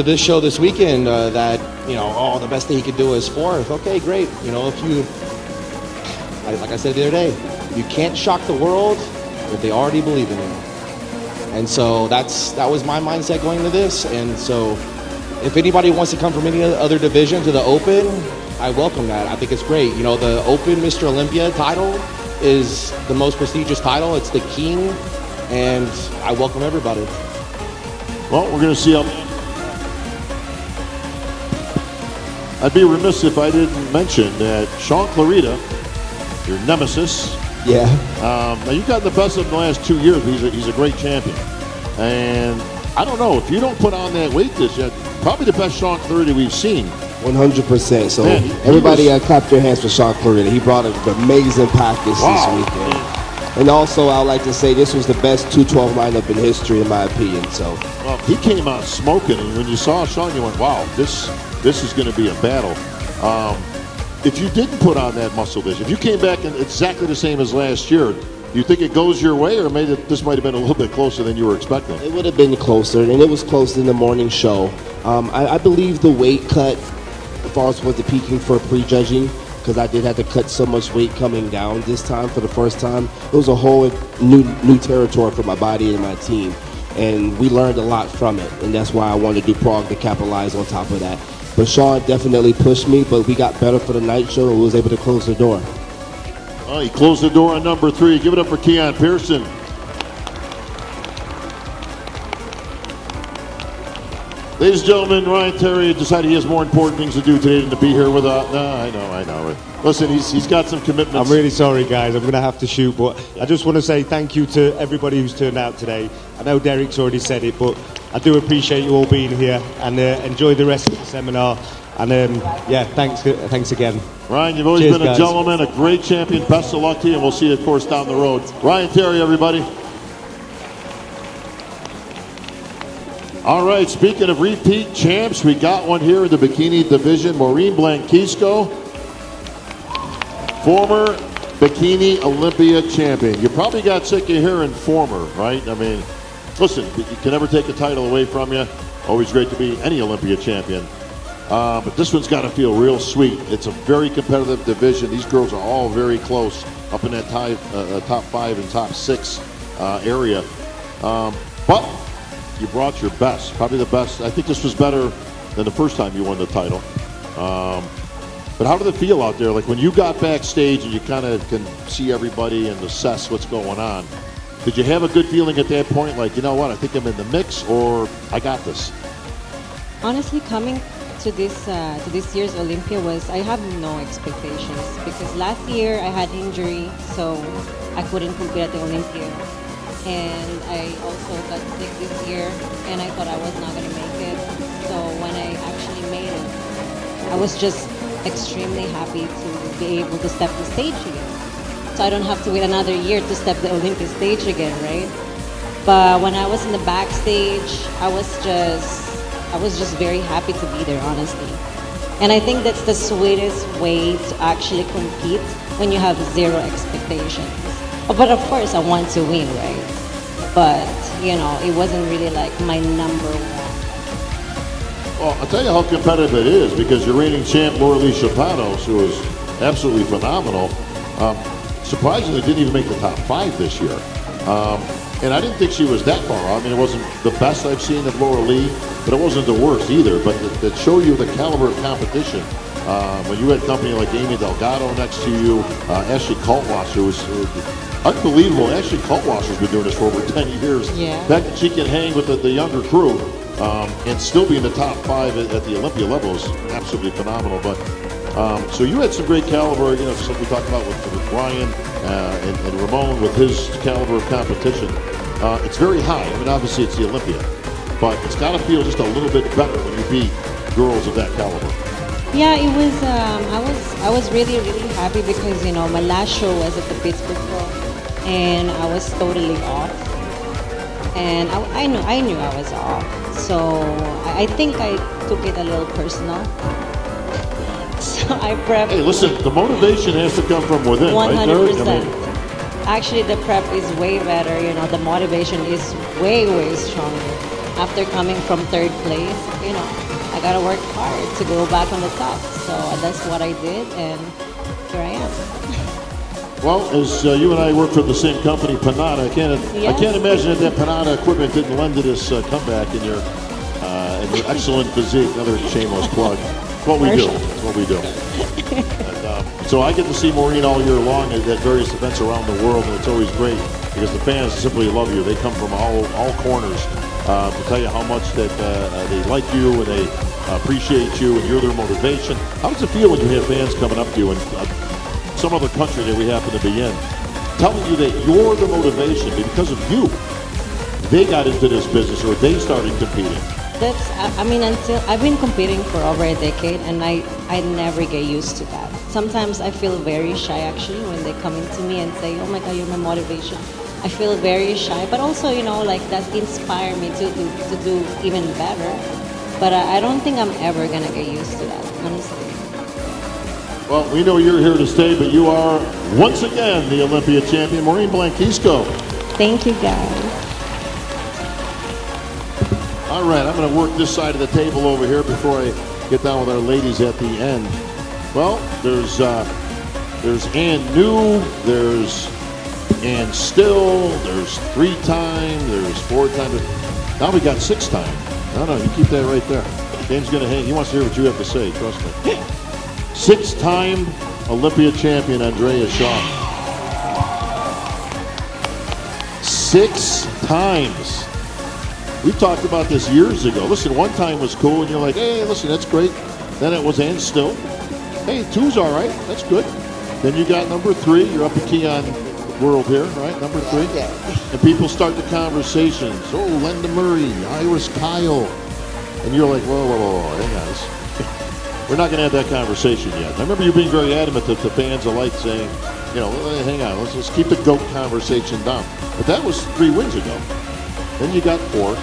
Speaker 3: this show this weekend that, you know, oh, the best thing he could do is fourth. Okay, great. You know, if you, like I said the other day, you can't shock the world if they already believe in you. And so that was my mindset going into this. And so if anybody wants to come from any other division to the Open, I welcome that. I think it's great. You know, the Open Mr. Olympia title is the most prestigious title. It's the king, and I welcome everybody.
Speaker 1: Well, we're going to see how. I'd be remiss if I didn't mention that Sean Clarita, your nemesis.
Speaker 7: Yeah.
Speaker 1: Now you've gotten the best of him the last 2 years, but he's a great champion. And I don't know, if you don't put on that weight this year, probably the best Sean Clarita we've seen.
Speaker 7: 100%. So
Speaker 1: Man,
Speaker 7: everybody clap their hands for Sean Clarita. He brought an amazing package this weekend. And also, I would like to say this was the best 212 lineup in history, in my opinion. So
Speaker 1: well, he came out smoking, and when you saw Sean, you went, wow, this is going to be a battle. If you didn't put on that muscle this, if you came back and exactly the same as last year, do you think it goes your way, or maybe this might have been a little bit closer than you were expecting?
Speaker 7: it would have been closer, and it was close in the morning show. I believe the weight cut, as far as was the peaking for prejudging, because I did have to cut so much weight coming down this time for the first time. It was a whole new territory for my body and my team, and we learned a lot from it, and that's why I wanted to do Prague to capitalize on top of that. But Sean definitely pushed me, but we got better for the night show, and we was able to close the door.
Speaker 1: He closed the door on number 3. Give it up for Keon Pearson. Ladies and gentlemen, Ryan Terry decided he has more important things to do today than to be here with us. No, I know. Listen, he's got some commitments.
Speaker 4: I'm really sorry, guys. I'm going to have to shoot, but I just want to say thank you to everybody who's turned out today. I know Derek's already said it, but I do appreciate you all being here, and enjoy the rest of the seminar. And yeah, thanks again.
Speaker 1: Ryan, you've always been a gentleman, a great champion. Best of luck to you, and we'll see you, of course, down the road. Ryan Terry, everybody. All right, speaking of repeat champs, we got one here in the bikini division. Maureen Blanquisco, former Bikini Olympia champion. You probably got sick of hearing former, right? I mean, listen, you can never take a title away from you. Always great to be any Olympia champion. But this one's got to feel real sweet. It's a very competitive division. These girls are all very close up in that top 5 and top 6 area. But you brought your best, probably the best. I think this was better than the first time you won the title. But how did it feel out there? Like when you got backstage and you kind of can see everybody and assess what's going on, did you have a good feeling at that point? Like, you know what, I think I'm in the mix, or I got this?
Speaker 8: Honestly, coming to this year's Olympia I have no expectations, because last year I had injury, so I couldn't compete at the Olympia. And I also got sick this year, and I thought I was not going to make it. So when I actually made it, I was just extremely happy to be able to step the stage again. So I don't have to wait another year to step the Olympia stage again, right? But when I was in the backstage, I was just very happy to be there, honestly. And I think that's the sweetest way to actually compete, when you have zero expectations. But of course, I want to win, right? But, you know, it wasn't really like my number one.
Speaker 1: Well, I'll tell you how competitive it is, because your reigning champ, Lauralee Chapanos, who was absolutely phenomenal, surprisingly didn't even make the top 5 this year. And I didn't think she was that far off. I mean, it wasn't the best I've seen of Laura Lee, but it wasn't the worst either. But that show you the caliber of competition. When you had company like Amy Delgado next to you, Ashley Kaltwasser was unbelievable. Ashley Kaltwasser's been doing this for over 10 years.
Speaker 8: Yeah.
Speaker 1: The fact that she can hang with the younger crew and still be in the top 5 at the Olympia level is absolutely phenomenal. But so you had some great caliber, you know, just like we talked about with Ryan and Ramon with his caliber of competition. It's very high. I mean, obviously it's the Olympia, but it's got to feel just a little bit better when you beat girls of that caliber.
Speaker 8: Yeah, it was. I was really happy because you know my last show was at the Pittsburgh Pro, and I was totally off, and I knew I was off. So I think I took it a little personal. So I prepped.
Speaker 1: Hey, listen, the motivation has to come from within,
Speaker 8: 100%.
Speaker 1: Right, I mean,
Speaker 8: Actually, the prep is way better. You know, the motivation is way stronger. After coming from 3rd place, you know, I gotta work hard to go back on the top. So that's what I did, and here I am.
Speaker 1: well, as you and I work for the same company, Panada, I can't imagine that Panada equipment didn't lend to this comeback in your excellent physique. Another shameless plug. It's what we do. It's what we do. And, so I get to see Maureen all year long at various events around the world, and it's always great because the fans simply love you. They come from all corners to tell you how much that they like you and they appreciate you and you're their motivation. How does it feel when you have fans coming up to you in some other country that we happen to be in, telling you that you're the motivation because of you? They got into this business or they started competing.
Speaker 8: I mean, until I've been competing for over a decade, and I never get used to that. Sometimes I feel very shy actually when they come into me and say, "Oh my God, you're my motivation." I feel very shy, but also, you know, like that inspire me to do even better. But I don't think I'm ever gonna get used to that, honestly.
Speaker 1: Well, we know you're here to stay, but you are once again the Olympia champion, Maureen Blanquisco.
Speaker 8: Thank you, guys.
Speaker 1: All right, I'm going to work this side of the table over here before I get down with our ladies at the end. Well, there's Ann New, there's Ann Still, there's 3-time, there's 4-time. Now we got 6-time. No, you keep that right there. Dame's going to hang. He wants to hear what you have to say, trust me. 6-time Olympia champion, Andrea Shaw. 6 times. We talked about this years ago. Listen, 1 time was cool, and you're like, hey, listen, that's great. Then it was Ann Still. Hey, 2's all right. That's good. Then you got number 3. You're up at Keon World here, right? Number 3.
Speaker 9: Yeah.
Speaker 1: And people start the conversations. Oh, Linda Murray, Iris Kyle. And you're like, whoa, hang on. We're not going to have that conversation yet. I remember you being very adamant to fans alike saying, you know, hang on, let's just keep the GOAT conversation down. But that was 3 wins ago. Then you got 4.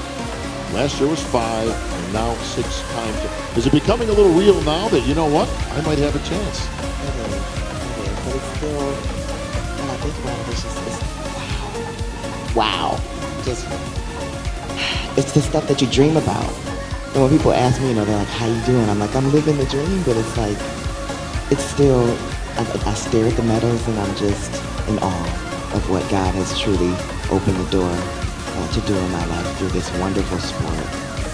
Speaker 1: Last year was 5, and now 6 times. Is it becoming a little real now that, you know what, I might have a chance?
Speaker 9: It is, but it's still, when I think about it, it's just, wow. Just, it's the stuff that you dream about. And when people ask me, you know, they're like, how you doing? I'm like, I'm living the dream, but it's like, it's still, I stare at the medals and I'm just in awe of what God has truly opened the door to do in my life through this wonderful sport.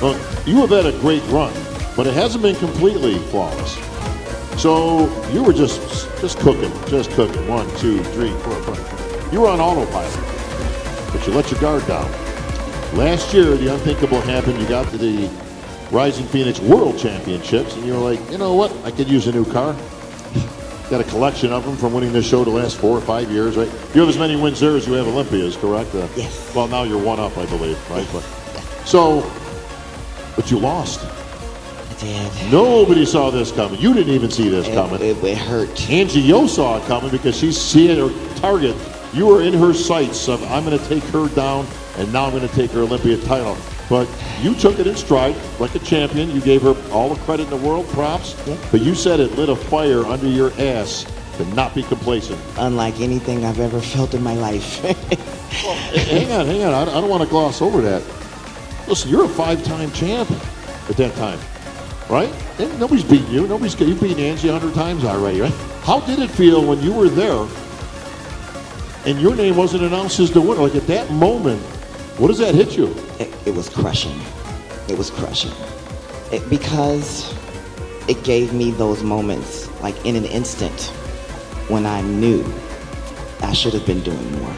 Speaker 1: Well, you have had a great run, but it hasn't been completely flawless. So you were just cooking. 1, 2, 3, 4, 5. You were on autopilot, but you let your guard down. Last year, the unthinkable happened. You got to the Rising Phoenix World Championships, and you were like, you know what? I could use a new car. Got a collection of them from winning this show the last 4 or 5 years, right? You have as many wins there as you have Olympias, correct?
Speaker 9: Yes.
Speaker 1: Well, now you're 1 up, I believe, right? But, so, but you lost.
Speaker 9: I did.
Speaker 1: Nobody saw this coming. You didn't even see this coming.
Speaker 9: It hurt.
Speaker 1: Angie Yo saw it coming because she's seeing her target. You were in her sights of, I'm going to take her down, and now I'm going to take her Olympia title. But you took it in stride like a champion. You gave her all the credit in the world, props.
Speaker 9: Yeah.
Speaker 1: But you said it lit a fire under your ass to not be complacent.
Speaker 9: Unlike anything I've ever felt in my life.
Speaker 1: Well, hang on. I don't want to gloss over that. Listen, you're a 5-time champ at that time, right? And nobody's beaten you. You've beaten Angie 100 times already, right? How did it feel when you were there and your name wasn't announced as the winner. Like at that moment, what does that hit you?
Speaker 9: It was crushing. It was crushing. Because it gave me those moments, like in an instant, when I knew I should have been doing more.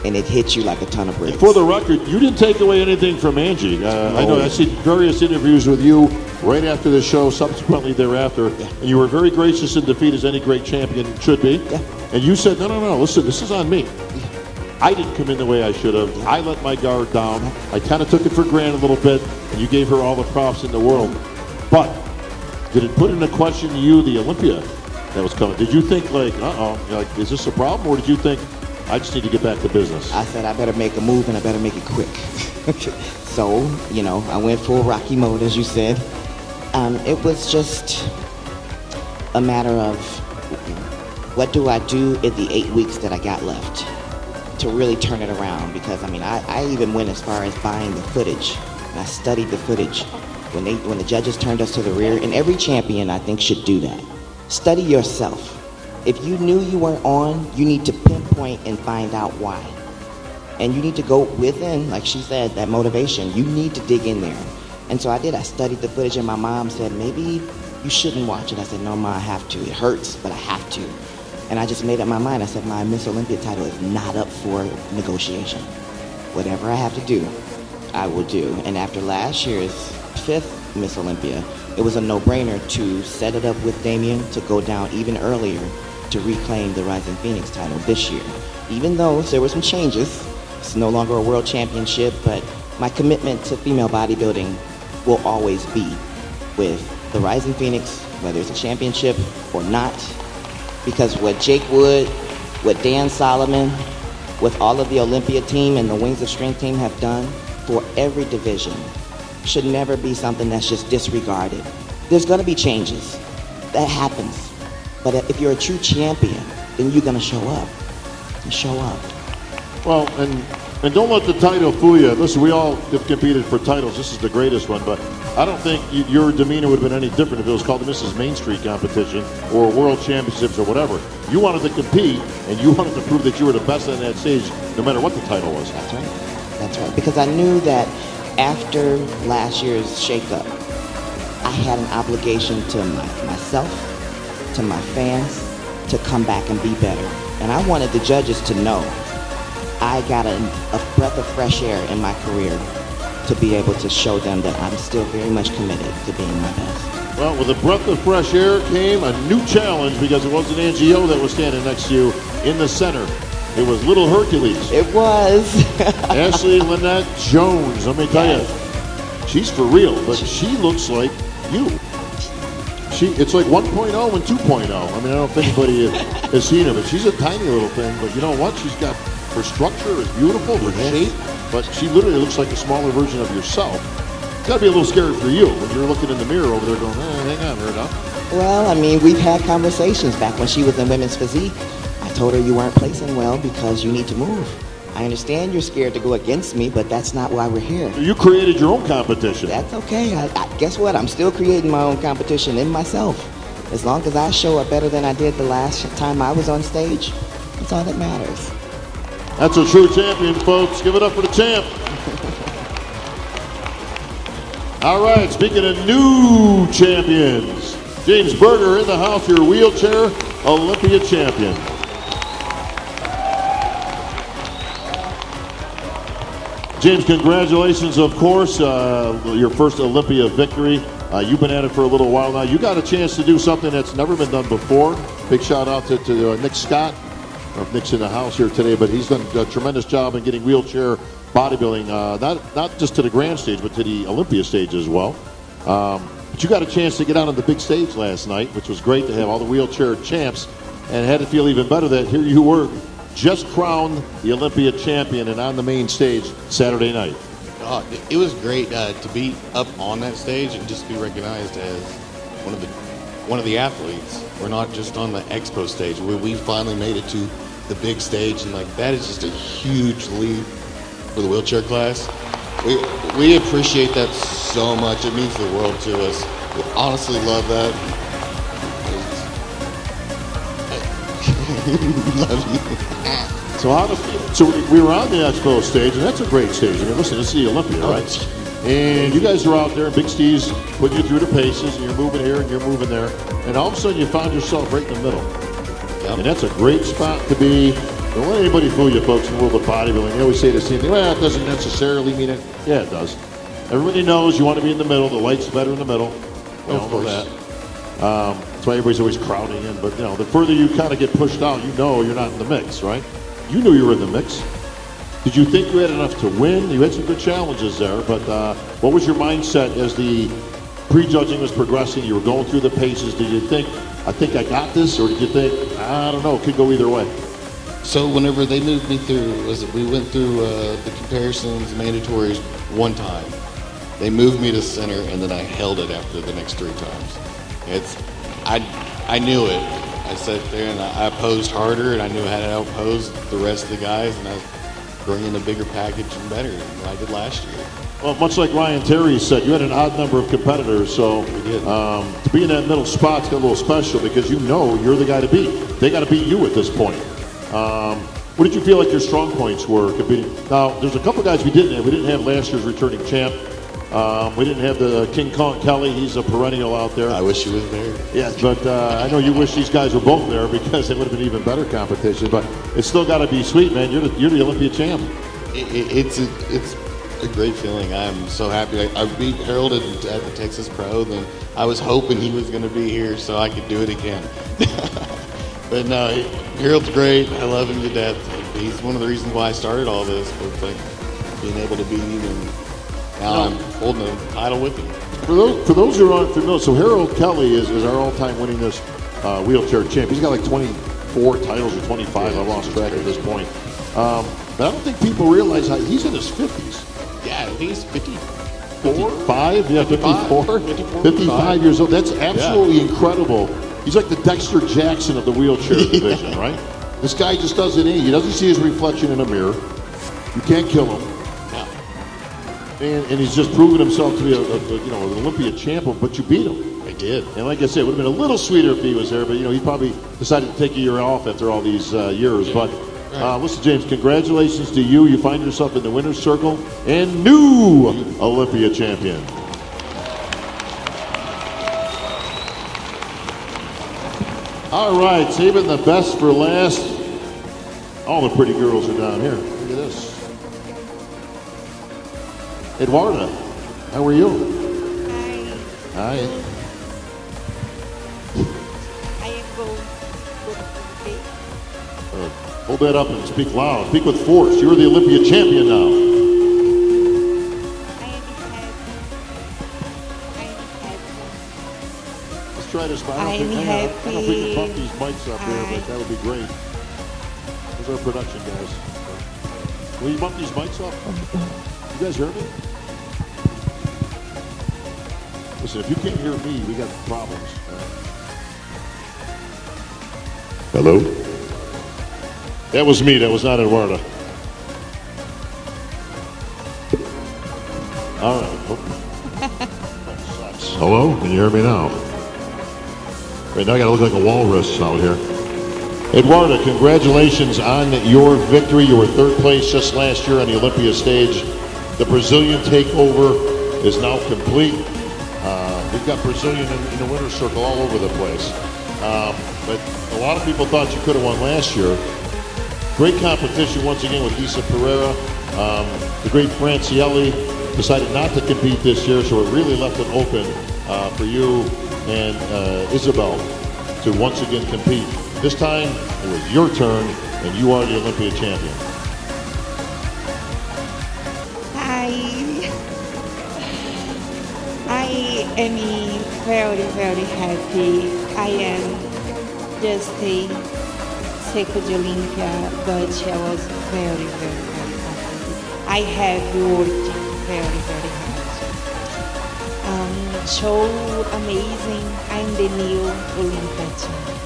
Speaker 9: And it hit you like a ton of bricks.
Speaker 1: For the record, you didn't take away anything from Angie. I know I see various interviews with you right after the show, subsequently thereafter, and you were very gracious in defeat, as any great champion should be.
Speaker 9: Yeah.
Speaker 1: And you said, no, listen, this is on me. I didn't come in the way I should have. I let my guard down. I kind of took it for granted a little bit, and you gave her all the props in the world. But did it put into question you, the Olympia that was coming? Did you think like, like, is this a problem, or did you think, I just need to get back to business?
Speaker 9: I said I better make a move and I better make it quick. So, I went full Rocky mode, as you said. It was just a matter of what do I do in the 8 weeks that I got left to really turn it around? Because I even went as far as buying the footage, and I studied the footage when the judges turned us to the rear. And every champion, I think, should do that. Study yourself. If you knew you weren't on, you need to pinpoint and find out why. And you need to go within, like she said, that motivation. You need to dig in there. And so I did. I studied the footage, and my mom said, maybe you shouldn't watch it. I said, no, Ma, I have to. It hurts, but I have to. And I just made up my mind. I said, my Miss Olympia title is not up for negotiation. Whatever I have to do, I will do. And after last year's 5th Miss Olympia, it was a no-brainer to set it up with Damien to go down even earlier to reclaim the Rising Phoenix title this year. Even though there were some changes, it's no longer a world championship, but my commitment to female bodybuilding will always be with the Rising Phoenix, whether it's a championship or not, because what Jake Wood, what Dan Solomon, with all of the Olympia team and the Wings of Strength team have done for every division should never be something that's just disregarded. There's gonna be changes. That happens. But if you're a true champion, then you're gonna show up. You show up.
Speaker 1: Well, and don't let the title fool you. Listen, we all have competed for titles. This is the greatest one, but I don't think your demeanor would have been any different if it was called the Mrs. Main Street competition or World Championships or whatever. You wanted to compete, and you wanted to prove that you were the best on that stage, no matter what the title was.
Speaker 9: That's right. That's right. Because I knew that after last year's shakeup, I had an obligation to myself, to my fans, to come back and be better. And I wanted the judges to know I got a breath of fresh air in my career to be able to show them that I'm still very much committed to being my best.
Speaker 1: Well, with a breath of fresh air came a new challenge, because it wasn't Angie O that was standing next to you in the center. It was little Hercules.
Speaker 9: It was.
Speaker 1: Ashley Lynette Jones. Let me tell you, she's for real, but she looks like you. It's like 1.0 and 2.0. I don't think anybody has seen her, but she's a tiny little thing. But you know what? She's got, her structure is beautiful, her shape, but she literally looks like a smaller version of yourself. It's got to be a little scary for you when you're looking in the mirror over there going, hang on, Rita.
Speaker 9: Well, we've had conversations back when she was in Women's Physique. I told her you weren't placing well because you need to move. I understand you're scared to go against me, but that's not why we're here.
Speaker 1: You created your own competition.
Speaker 9: That's okay. I guess what? I'm still creating my own competition in myself. As long as I show up better than I did the last time I was on stage, that's all that matters.
Speaker 1: That's a true champion, folks. Give it up for the champ. All right, speaking of new champions, James Berger in the house, your wheelchair Olympia champion. James, congratulations, of course, your first Olympia victory. You've been at it for a little while now. You got a chance to do something that's never been done before. Big shout out to Nick Scott. I don't know if Nick's in the house here today, but he's done a tremendous job in getting wheelchair bodybuilding, not just to the grand stage, but to the Olympia stage as well. But you got a chance to get out on the big stage last night, which was great to have all the wheelchair champs, and had to feel even better that here you were, just crowned the Olympia champion and on the main stage Saturday night.
Speaker 10: It was great to be up on that stage and just be recognized as one of the athletes. We're not just on the expo stage. We finally made it to the big stage, and that is just a huge leap for the wheelchair class. We appreciate that so much. It means the world to us. We honestly love that. Love you.
Speaker 1: So we were on the expo stage, and that's a great stage. I mean, listen, this is the Olympia, right? And you guys are out there, and Big Steve's putting you through the paces, and you're moving here and you're moving there, and all of a sudden you found yourself right in the middle. Yep. And that's a great spot to be. Don't let anybody fool you, folks, in the world of bodybuilding. They always say the same thing. Well, it doesn't necessarily mean it. Yeah, it does. Everybody knows you want to be in the middle. The light's better in the middle. We all know that. That's why everybody's always crowding in. But, you know, the further you kind of get pushed out, you know you're not in the mix, right? You knew you were in the mix. Did you think you had enough to win? You had some good challenges there, but what was your mindset as the prejudging was progressing? You were going through the paces. Did you think, I think I got this, or did you think, I don't know, it could go either way?
Speaker 10: So whenever they moved me through, we went through the comparisons, mandatories one time. They moved me to center, and then I held it after the next 3 times. I knew it. I sat there and I posed harder, and I knew how to outpose the rest of the guys, and I was bringing a bigger package and better than I did last year.
Speaker 1: Well, much like Ryan Terry said, you had an odd number of competitors, so to be in that middle spot's got a little special because you know you're the guy to beat. They got to beat you at this point. What did you feel like your strong points were competing? Now, there's a couple guys we didn't have. We didn't have last year's returning champ. We didn't have the King Kong Kelly. He's a perennial out there.
Speaker 10: I wish he was there.
Speaker 1: Yeah, but I know you wish these guys were both there because it would have been even better competition. But it's still got to be sweet, man. You're the Olympia champ.
Speaker 10: It's a great feeling. I'm so happy. I beat Harold at the Texas Pro. Then I was hoping he was going to be here so I could do it again. But no, Harold's great. I love him to death. He's one of the reasons why I started all this. But like being able to beat him, and now I'm holding the title with him.
Speaker 1: For those who aren't familiar, so Harold Kelly is our all-time winningest wheelchair champ. He's got like 24 titles or 25. I lost track at this point. But I don't think people realize how he's in his 50s.
Speaker 10: Yeah, I think he's
Speaker 1: 54, 5, yeah, 54, 55 years old. That's absolutely incredible. He's like the Dexter Jackson of the wheelchair division, right? This guy just doesn't age. He doesn't see his reflection in a mirror. You can't kill him. And he's just proven himself to be an Olympia champion, but you beat him.
Speaker 10: I did.
Speaker 1: And like I said, it would have been a little sweeter if he was there, but he probably decided to take a year off after all these years. But listen, James, congratulations to you. You find yourself in the winner's circle and new Olympia champion. All right, saving the best for last. All the pretty girls are down here. Look at this. Eduarda, how are you?
Speaker 11: Hi.
Speaker 1: Hi.
Speaker 11: I am going to
Speaker 1: Hold that up and speak loud. Speak with force. You're the Olympia champion now. Let's try this. I don't know if we can pump these mics up here, but that would be great. Those are our production guys. Will you bump these mics up? You guys hear me? Listen, if you can't hear me, we got problems. Hello? That was me. That was not Eduardo. All right. That sucks. Hello? Can you hear me now? Right now I got to look like a walrus out here. Eduardo, congratulations on your victory. You were third place just last year on the Olympia stage. The Brazilian takeover is now complete. We've got Brazilian in the winner's circle all over the place. But a lot of people thought you could have won last year. Great competition once again with Isa Pereira. The great Francielli decided not to compete this year, so it really left it open for you and Isabel to once again compete. This time, it was your turn, and you are the Olympia champion.
Speaker 11: I am very, very happy. I am just a second Olympia, but I was very, very, very happy. I have worked very, very hard. So amazing. I'm the new Olympia champion.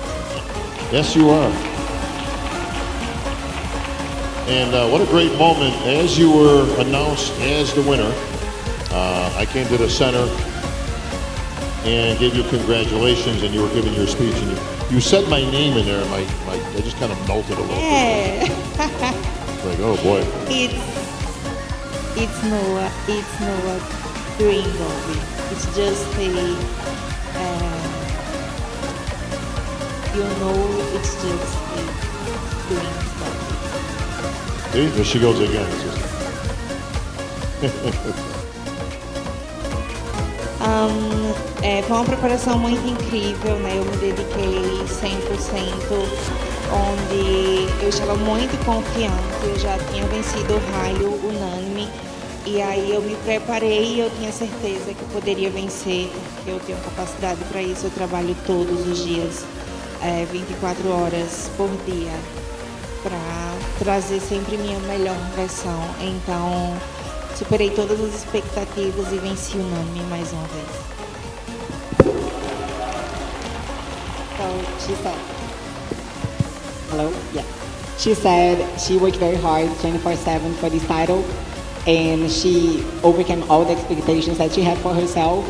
Speaker 1: Yes, you are. And what a great moment. As you were announced as the winner, I came to the center and gave you congratulations, and you were giving your speech, and you said my name in there, and I just kind of melted a little bit.
Speaker 11: É.
Speaker 1: It's like, oh boy.
Speaker 11: It's no dream movie. It's just a it's just a dream movie.
Speaker 1: See, there she goes again.
Speaker 11: Foi uma preparação muito incrível, né? Eu me dediquei 100%, onde eu estava muito confiante, eu já tinha vencido o raio unânime, e aí eu me preparei e eu tinha certeza que eu poderia vencer, porque eu tenho capacidade para isso, eu trabalho todos os dias, 24 horas por dia, para trazer sempre minha melhor versão. Então, superei todas as expectativas e venci unânime mais uma vez.
Speaker 6: So she said, hello? Yeah. She said she worked very hard 24/7 for this title, and she overcame all the expectations that she had for herself,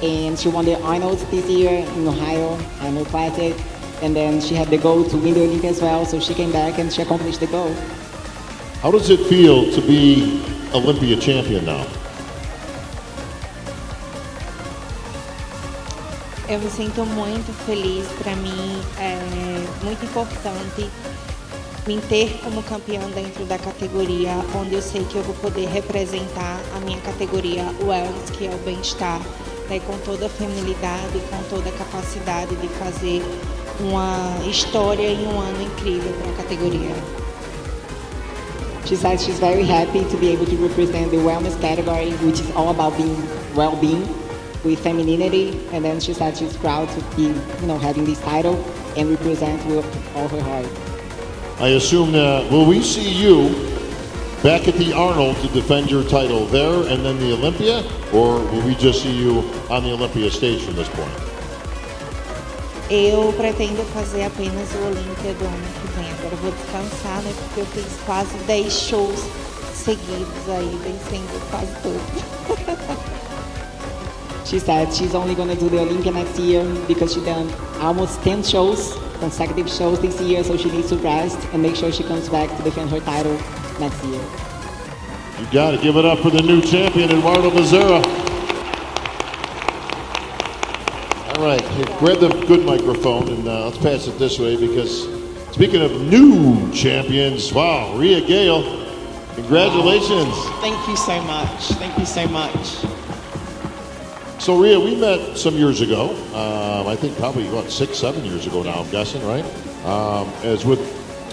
Speaker 6: and she won the Arnold's this year in Ohio, Arnold Classic, and then she had the goal to win the Olympia as well, so she came back and she accomplished the goal.
Speaker 1: How does it feel to be Olympia champion now?
Speaker 11: Eu me sinto muito feliz, para mim é muito importante me ter como campeã dentro da categoria, onde eu sei que eu vou poder representar a minha categoria Wellness, que é o bem-estar, né, com toda a feminilidade, com toda a capacidade de fazer uma história em um ano incrível para a categoria.
Speaker 6: She said she's very happy to be able to represent the wellness category, which is all about being well-being with femininity, and then she said she's proud to be, having this title and represent with all her heart.
Speaker 1: I assume will we see you back at the Arnold to defend your title there and then the Olympia, or will we just see you on the Olympia stage from this point?
Speaker 11: Eu pretendo fazer apenas o Olympia do ano que vem. Agora eu vou descansar, né? Porque eu fiz quase 10 shows seguidos aí, vencendo quase todos.
Speaker 6: She said she's only going to do the Olympia next year because she's done almost 10 shows, consecutive shows this year, so she needs to rest and make sure she comes back to defend her title next year.
Speaker 1: You got to give it up for the new champion, Eduardo Becerra. All right, here, grab the good microphone and let's pass it this way, because speaking of new champions, wow, Rhea Gale, congratulations.
Speaker 12: Wow. Thank you so much. Thank you so much.
Speaker 1: So Rhea, we met some years ago. I think probably about 6-7 years ago now, I'm guessing, right? As with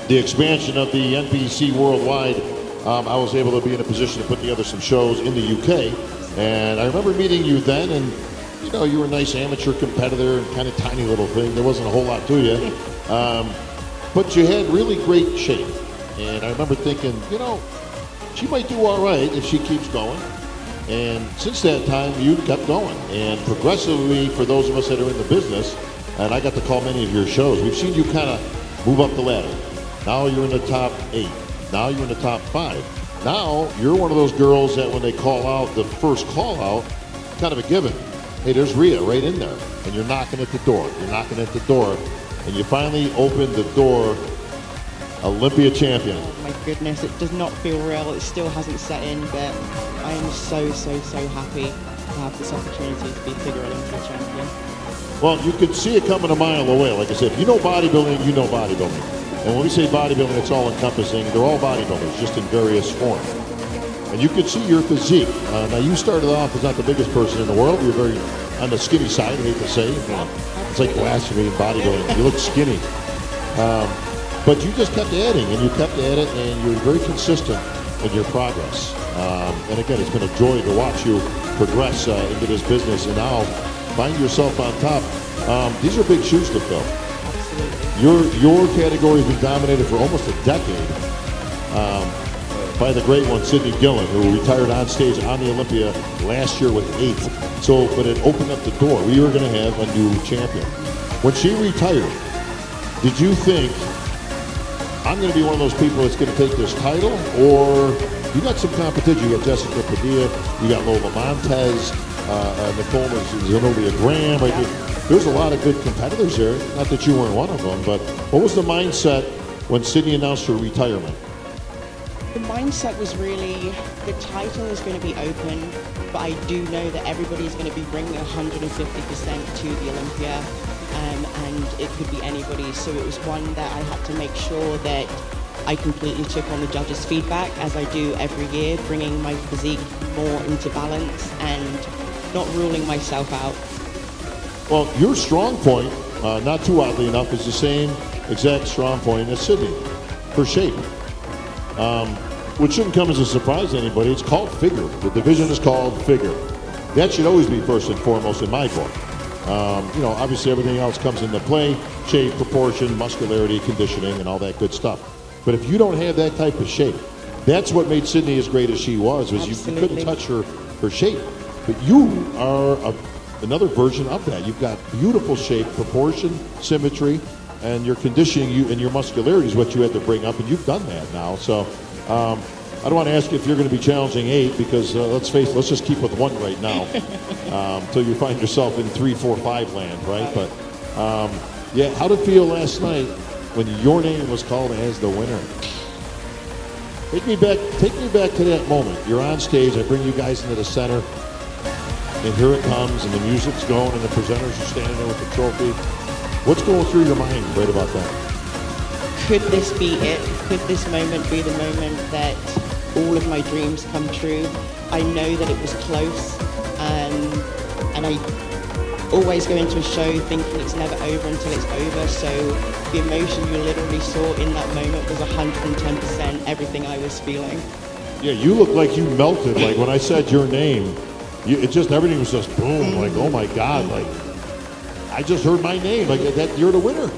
Speaker 1: the expansion of the NPC worldwide, I was able to be in a position to put together some shows in the UK. And I remember meeting you then, and you were a nice amateur competitor and kind of tiny little thing. There wasn't a whole lot to you. But you had really great shape. And I remember thinking, she might do all right if she keeps going. And since that time, you kept going. And progressively, for those of us that are in the business, and I got to call many of your shows, we've seen you kind of move up the ladder. Now you're in the top 8. Now you're in the top 5. Now you're one of those girls that when they call out the first call out, kind of a given. Hey, there's Rhea right in there. And you're knocking at the door. You're knocking at the door. And you finally opened the door, Olympia champion.
Speaker 12: Oh my goodness, it does not feel real. It still hasn't set in, but I am so happy to have this opportunity to be figure Olympia champion.
Speaker 1: Well, you could see it coming a mile away. Like I said, if you know bodybuilding, you know bodybuilding. And when we say bodybuilding, it's all encompassing. They're all bodybuilders, just in various forms. And you could see your physique. Now, you started off as not the biggest person in the world. You're very on the skinny side, I hate to say. It's like blasphemy in bodybuilding. You look skinny. But you just kept adding, and you kept at it, and you were very consistent in your progress. And again, it's been a joy to watch you progress into this business, and now find yourself on top. These are big shoes to fill.
Speaker 12: Absolutely.
Speaker 1: Your category has been dominated for almost a decade by the great one, Sydney Gillen, who retired on stage on the Olympia last year with 8. So, but it opened up the door. We were going to have a new champion. When she retired, did you think, I'm going to be one of those people that's going to take this title? Or you got some competition. You got Jessica Padilla, you got Lola Montez, Nicole Zenobia Graham. Right? there's a lot of good competitors there. Not that you weren't one of them, but what was the mindset when Sydney announced her retirement?
Speaker 12: The mindset was really, the title is going to be open, but I do know that everybody's going to be bringing 150% to the Olympia, and it could be anybody. So it was one that I had to make sure that I completely took on the judges' feedback, as I do every year, bringing my physique more into balance and not ruling myself out.
Speaker 1: Well, your strong point, not too oddly enough, is the same exact strong point as Sydney, her shape. Which shouldn't come as a surprise to anybody. It's called figure. The division is called figure. That should always be first and foremost in my book. Obviously everything else comes into play, shape, proportion, muscularity, conditioning, and all that good stuff. But if you don't have that type of shape, that's what made Sydney as great as she was you couldn't touch her shape. But you are another version of that. You've got beautiful shape, proportion, symmetry, and your conditioning and your muscularity is what you had to bring up, and you've done that now. So I don't want to ask you if you're going to be challenging 8, because let's face it, let's just keep with 1 right now until you find yourself in 3, 4, 5 land, right? But yeah, how did it feel last night when your name was called as the winner? Take me back to that moment. You're on stage, I bring you guys into the center, and here it comes, and the music's going, and the presenters are standing there with the trophy. What's going through your mind right about that?
Speaker 12: Could this be it? Could this moment be the moment that all of my dreams come true? I know that it was close, and I always go into a show thinking it's never over until it's over. So the emotion you literally saw in that moment was 110% everything I was feeling.
Speaker 1: Yeah, you look like you melted. Like when I said your name, everything was just boom. Like, oh my God! Like I just heard my name. Like that, you're the winner.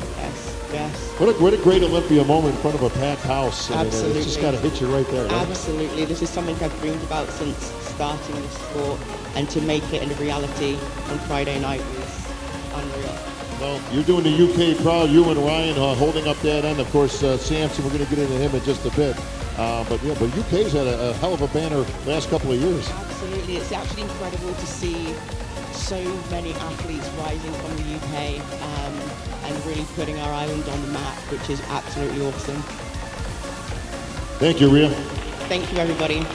Speaker 12: Yes.
Speaker 1: What a great Olympia moment in front of a packed house.
Speaker 12: Absolutely.
Speaker 1: It's just got to hit you right there. Right?
Speaker 12: Absolutely. This is something I've dreamed about since starting this sport, and to make it a reality on Friday night was unreal.
Speaker 1: Well, you're doing the UK proud. You and Ryan holding up that end. Of course, Samson, we're going to get into him in just a bit. But UK's had a hell of a banner last couple of years.
Speaker 12: Absolutely. It's actually incredible to see so many athletes rising from the UK and really putting our island on the map, which is absolutely awesome.
Speaker 1: Thank you, Rhea.
Speaker 12: Thank you, everybody.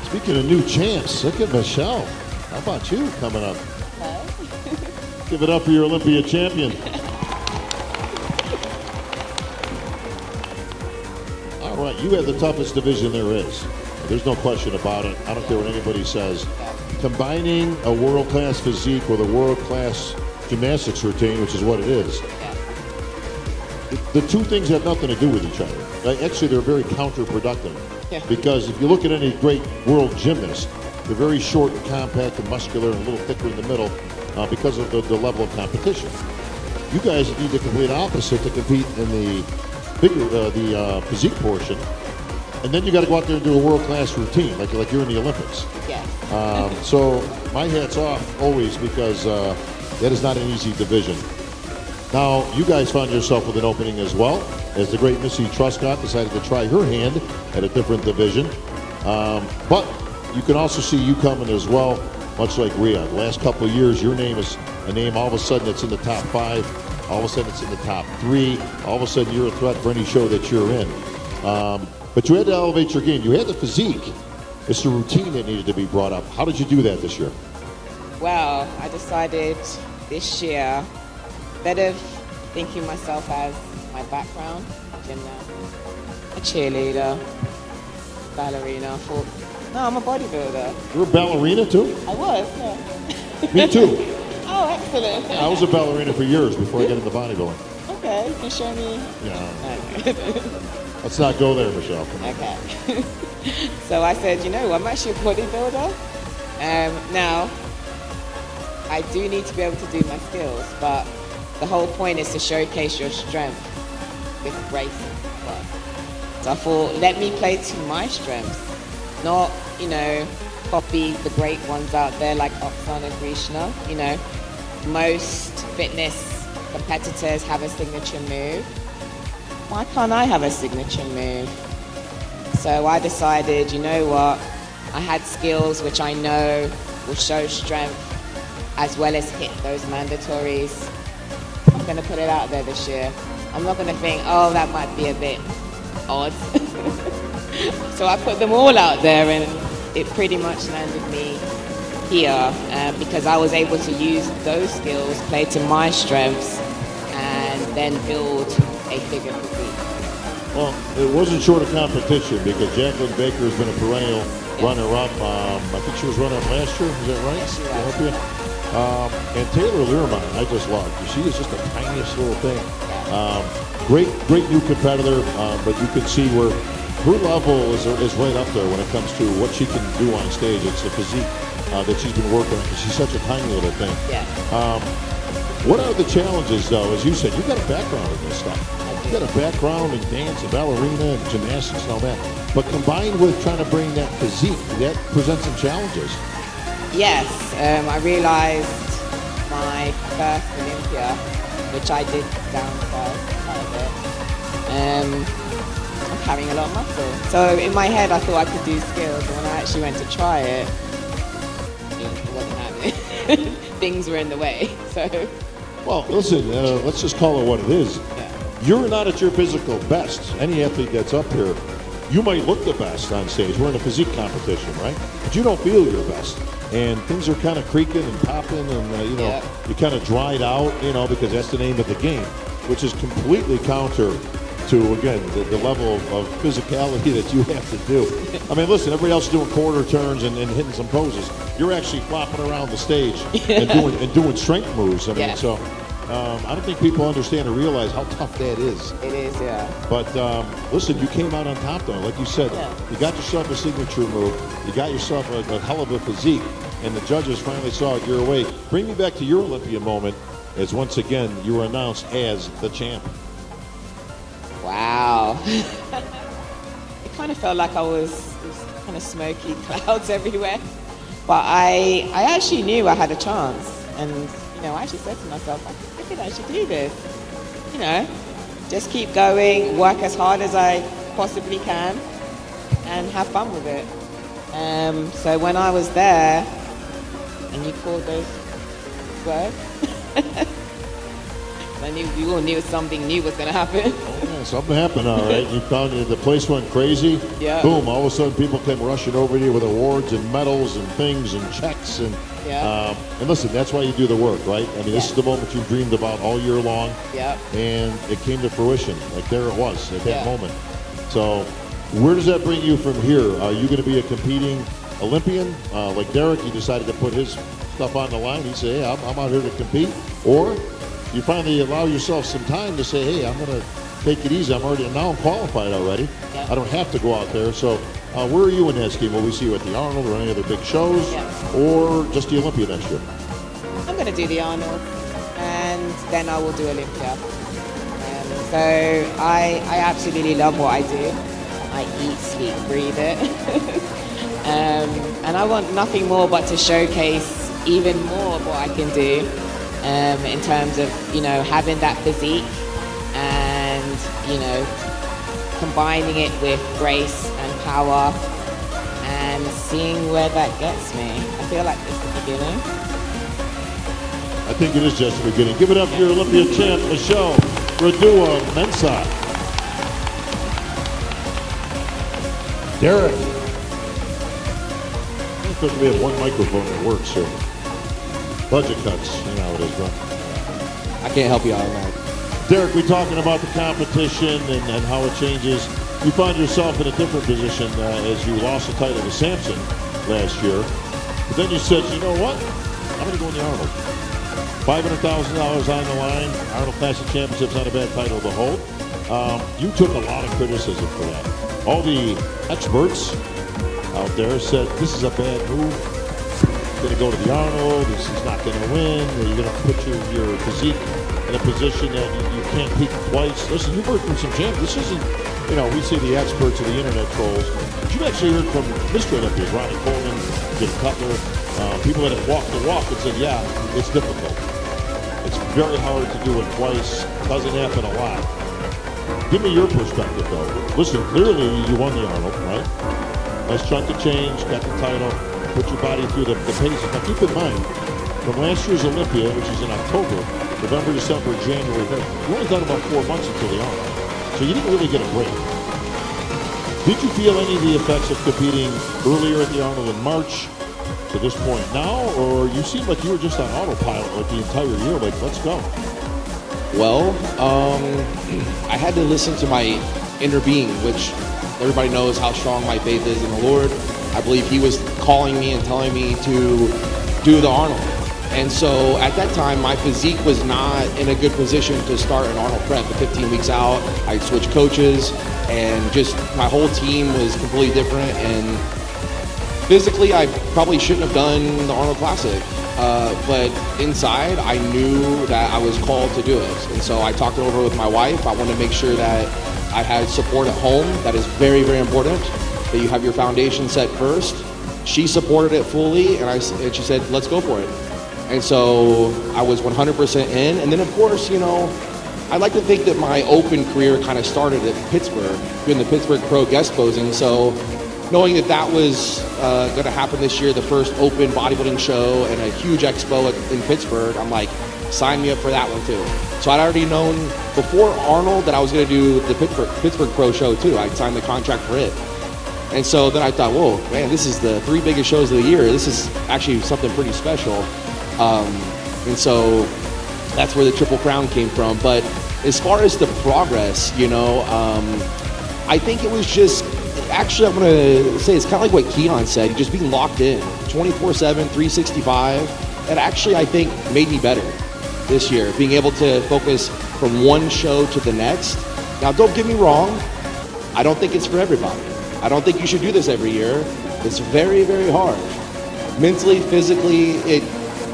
Speaker 1: Speaking of new champs, look at Michelle. How about you coming up?
Speaker 13: Hello.
Speaker 1: Give it up for your Olympia champion. All right, you have the toughest division there is. There's no question about it. I don't care what anybody says. Combining a world-class physique with a world-class gymnastics routine, which is what it is, the two things have nothing to do with each other. Actually, they're very counterproductive.
Speaker 12: Yeah.
Speaker 1: Because if you look at any great world gymnast, they're very short and compact and muscular and a little thicker in the middle because of the level of competition. You guys need the complete opposite to compete in the physique portion. And then you got to go out there and do a world-class routine, like you're in the Olympics.
Speaker 12: Yeah.
Speaker 1: So my hat's off always, because that is not an easy division. Now, you guys found yourself with an opening as well, as the great Missy Truscott decided to try her hand at a different division. But you can also see you coming as well, much like Rhea. The last couple of years, your name is a name all of a sudden that's in the top 5. All of a sudden it's in the top 3. All of a sudden you're a threat for any show that you're in. But you had to elevate your game. You had the physique. It's the routine that needed to be brought up. How did you do that this year?
Speaker 13: Well, I decided this year, instead of thinking myself as my background, gymnast, a cheerleader, ballerina, I thought, no, I'm a bodybuilder.
Speaker 1: You're a ballerina too?
Speaker 13: I was, yeah.
Speaker 1: Me too.
Speaker 13: Oh, excellent.
Speaker 1: I was a ballerina for years before I got into bodybuilding.
Speaker 13: Okay, you can show me.
Speaker 1: Yeah. Let's not go there, Michelle.
Speaker 13: Okay. So I said, you know, I'm actually a bodybuilder. Now, I do need to be able to do my skills, but the whole point is to showcase your strength with grace and stuff. So I thought, let me play to my strengths, not, copy the great ones out there like Oksana Grishna. Most fitness competitors have a signature move. Why can't I have a signature move? So I decided, you know what, I had skills which I know will show strength as well as hit those mandatories. I'm going to put it out there this year. I'm not going to think, oh, that might be a bit odd. So I put them all out there, and it pretty much landed me here because I was able to use those skills, play to my strengths, and then build a bigger physique.
Speaker 1: Well, it wasn't short of competition because Jacqueline Baker has been a perennial runner-up. I think she was runner-up last year. Is that right?
Speaker 13: Yes, she was.
Speaker 1: And Taylor Learmont, I just love. She is just the tiniest little thing. Great new competitor, but you can see where her level is right up there when it comes to what she can do on stage. It's the physique that she's been working on because she's such a tiny little thing.
Speaker 13: Yeah.
Speaker 1: What are the challenges, though? As you said, you've got a background in this stuff. You've got a background in dance and ballerina and gymnastics and all that. But combined with trying to bring that physique, that presents some challenges.
Speaker 13: Yes, I realized my first Olympia, which I did downsize quite a bit, I'm carrying a lot of muscle. So in my head, I thought I could do skills, and when I actually went to try it, it wasn't happening. Things were in the way, so.
Speaker 1: Well, listen, let's just call it what it is.
Speaker 13: Yeah.
Speaker 1: You're not at your physical best. Any athlete that's up here, you might look the best on stage. We're in a physique competition, right? But you don't feel your best. And things are kind of creaking and popping, and you kind of dried out, because that's the name of the game, which is completely counter to, again, the level of physicality that you have to do. I mean, listen, everybody else is doing quarter turns and hitting some poses. You're actually flopping around the stage and doing strength moves. I mean, so I don't think people understand or realize how tough that is.
Speaker 13: It is, yeah.
Speaker 1: But listen, you came out on top, though. Like you said, you got yourself a signature move. You got yourself a hell of a physique, and the judges finally saw it your way. Bring me back to your Olympia moment, as once again you were announced as the champ.
Speaker 13: Wow. It kind of felt like it was kind of smoky clouds everywhere. But I actually knew I had a chance. And, I actually said to myself, I could actually do this. Just keep going, work as hard as I possibly can, and have fun with it. So when I was there, and you called those words, we all knew something new was going to happen.
Speaker 1: Something happened, all right. You found the place went crazy.
Speaker 13: Yeah.
Speaker 1: Boom! All of a sudden, people came rushing over to you with awards and medals and things and checks and. And listen, that's why you do the work, right? I mean, this is the moment you dreamed about all year long.
Speaker 13: Yeah.
Speaker 1: And it came to fruition. Like there it was at that moment. So, where does that bring you from here? Are you going to be a competing Olympian? Like Derek, he decided to put his stuff on the line. He said, "Hey, I'm out here to compete," or you finally allow yourself some time to say, "Hey, I'm going to take it easy. Now I'm qualified already. I don't have to go out there." So where are you in that scheme? Will we see you at the Arnold or any other big shows, or just the Olympia next year?
Speaker 13: I'm going to do the Arnold, and then I will do Olympia. So I absolutely love what I do. I eat, sleep, breathe it. And I want nothing more but to showcase even more of what I can do in terms of, having that physique and, combining it with grace and power and seeing where that gets me. I feel like it's the beginning.
Speaker 1: I think it is just the beginning. Give it up for your Olympia champ, Michelle Radua-Mensah. Derek. Because we have one microphone that works here. Budget cuts, you know how it is, bro.
Speaker 3: I can't help you out on that.
Speaker 1: Derek, we're talking about the competition and how it changes. You find yourself in a different position as you lost the title to Sampson last year. But then you said, you know what? I'm going to go in the Arnold. $500,000 on the line. Arnold Classic Championship's not a bad title to hold. You took a lot of criticism for that. All the experts out there said, this is a bad move. Going to go to the Arnold. He's not going to win. You're going to put your physique in a position that you can't peak twice. Listen, you've heard from some champions. This isn't, we see the experts of the internet trolls. But you've actually heard from Mr. Olympias, Ronnie Coleman, Jim Cutler, people that have walked the walk and said, yeah, it's difficult. It's very hard to do it twice. Doesn't happen a lot. Give me your perspective, though. Listen, clearly you won the Arnold, right? nice chunk of change, got the title, put your body through the paces. Now keep in mind, from last year's Olympia, which is in October, November, December, January, you only done about 4 months until the Arnold. So you didn't really get a break. Did you feel any of the effects of competing earlier at the Arnold in March to this point now, or you seem like you were just on autopilot like the entire year, like, let's go?
Speaker 3: Well, I had to listen to my inner being, which everybody knows how strong my faith is in the Lord. I believe He was calling me and telling me to do the Arnold. And so at that time, my physique was not in a good position to start an Arnold prep. 15 weeks out, I switched coaches, and just my whole team was completely different. And physically, I probably shouldn't have done the Arnold Classic. But inside, I knew that I was called to do it. And so I talked it over with my wife. I wanted to make sure that I had support at home. That is very, very important, that you have your foundation set first. She supported it fully, and she said, let's go for it. And so I was 100% in. And then, of course, you know, I like to think that my open career kind of started at Pittsburgh, doing the Pittsburgh Pro guest posing. So knowing that that was going to happen this year, the first open bodybuilding show and a huge expo in Pittsburgh, I'm like, sign me up for that one too. So I'd already known before Arnold that I was going to do the Pittsburgh Pro show too. I'd signed the contract for it. And so then I thought, whoa, man, this is the 3 biggest shows of the year. This is actually something pretty special. And so that's where the Triple Crown came from. But as far as the progress, you know, I think it was just, actually, I'm going to say it's kind of like what Keon said, just being locked in 24/7, 365. It actually, I think, made me better this year, being able to focus from one show to the next. Now, don't get me wrong. I don't think it's for everybody. I don't think you should do this every year. It's very, very hard. Mentally, physically, it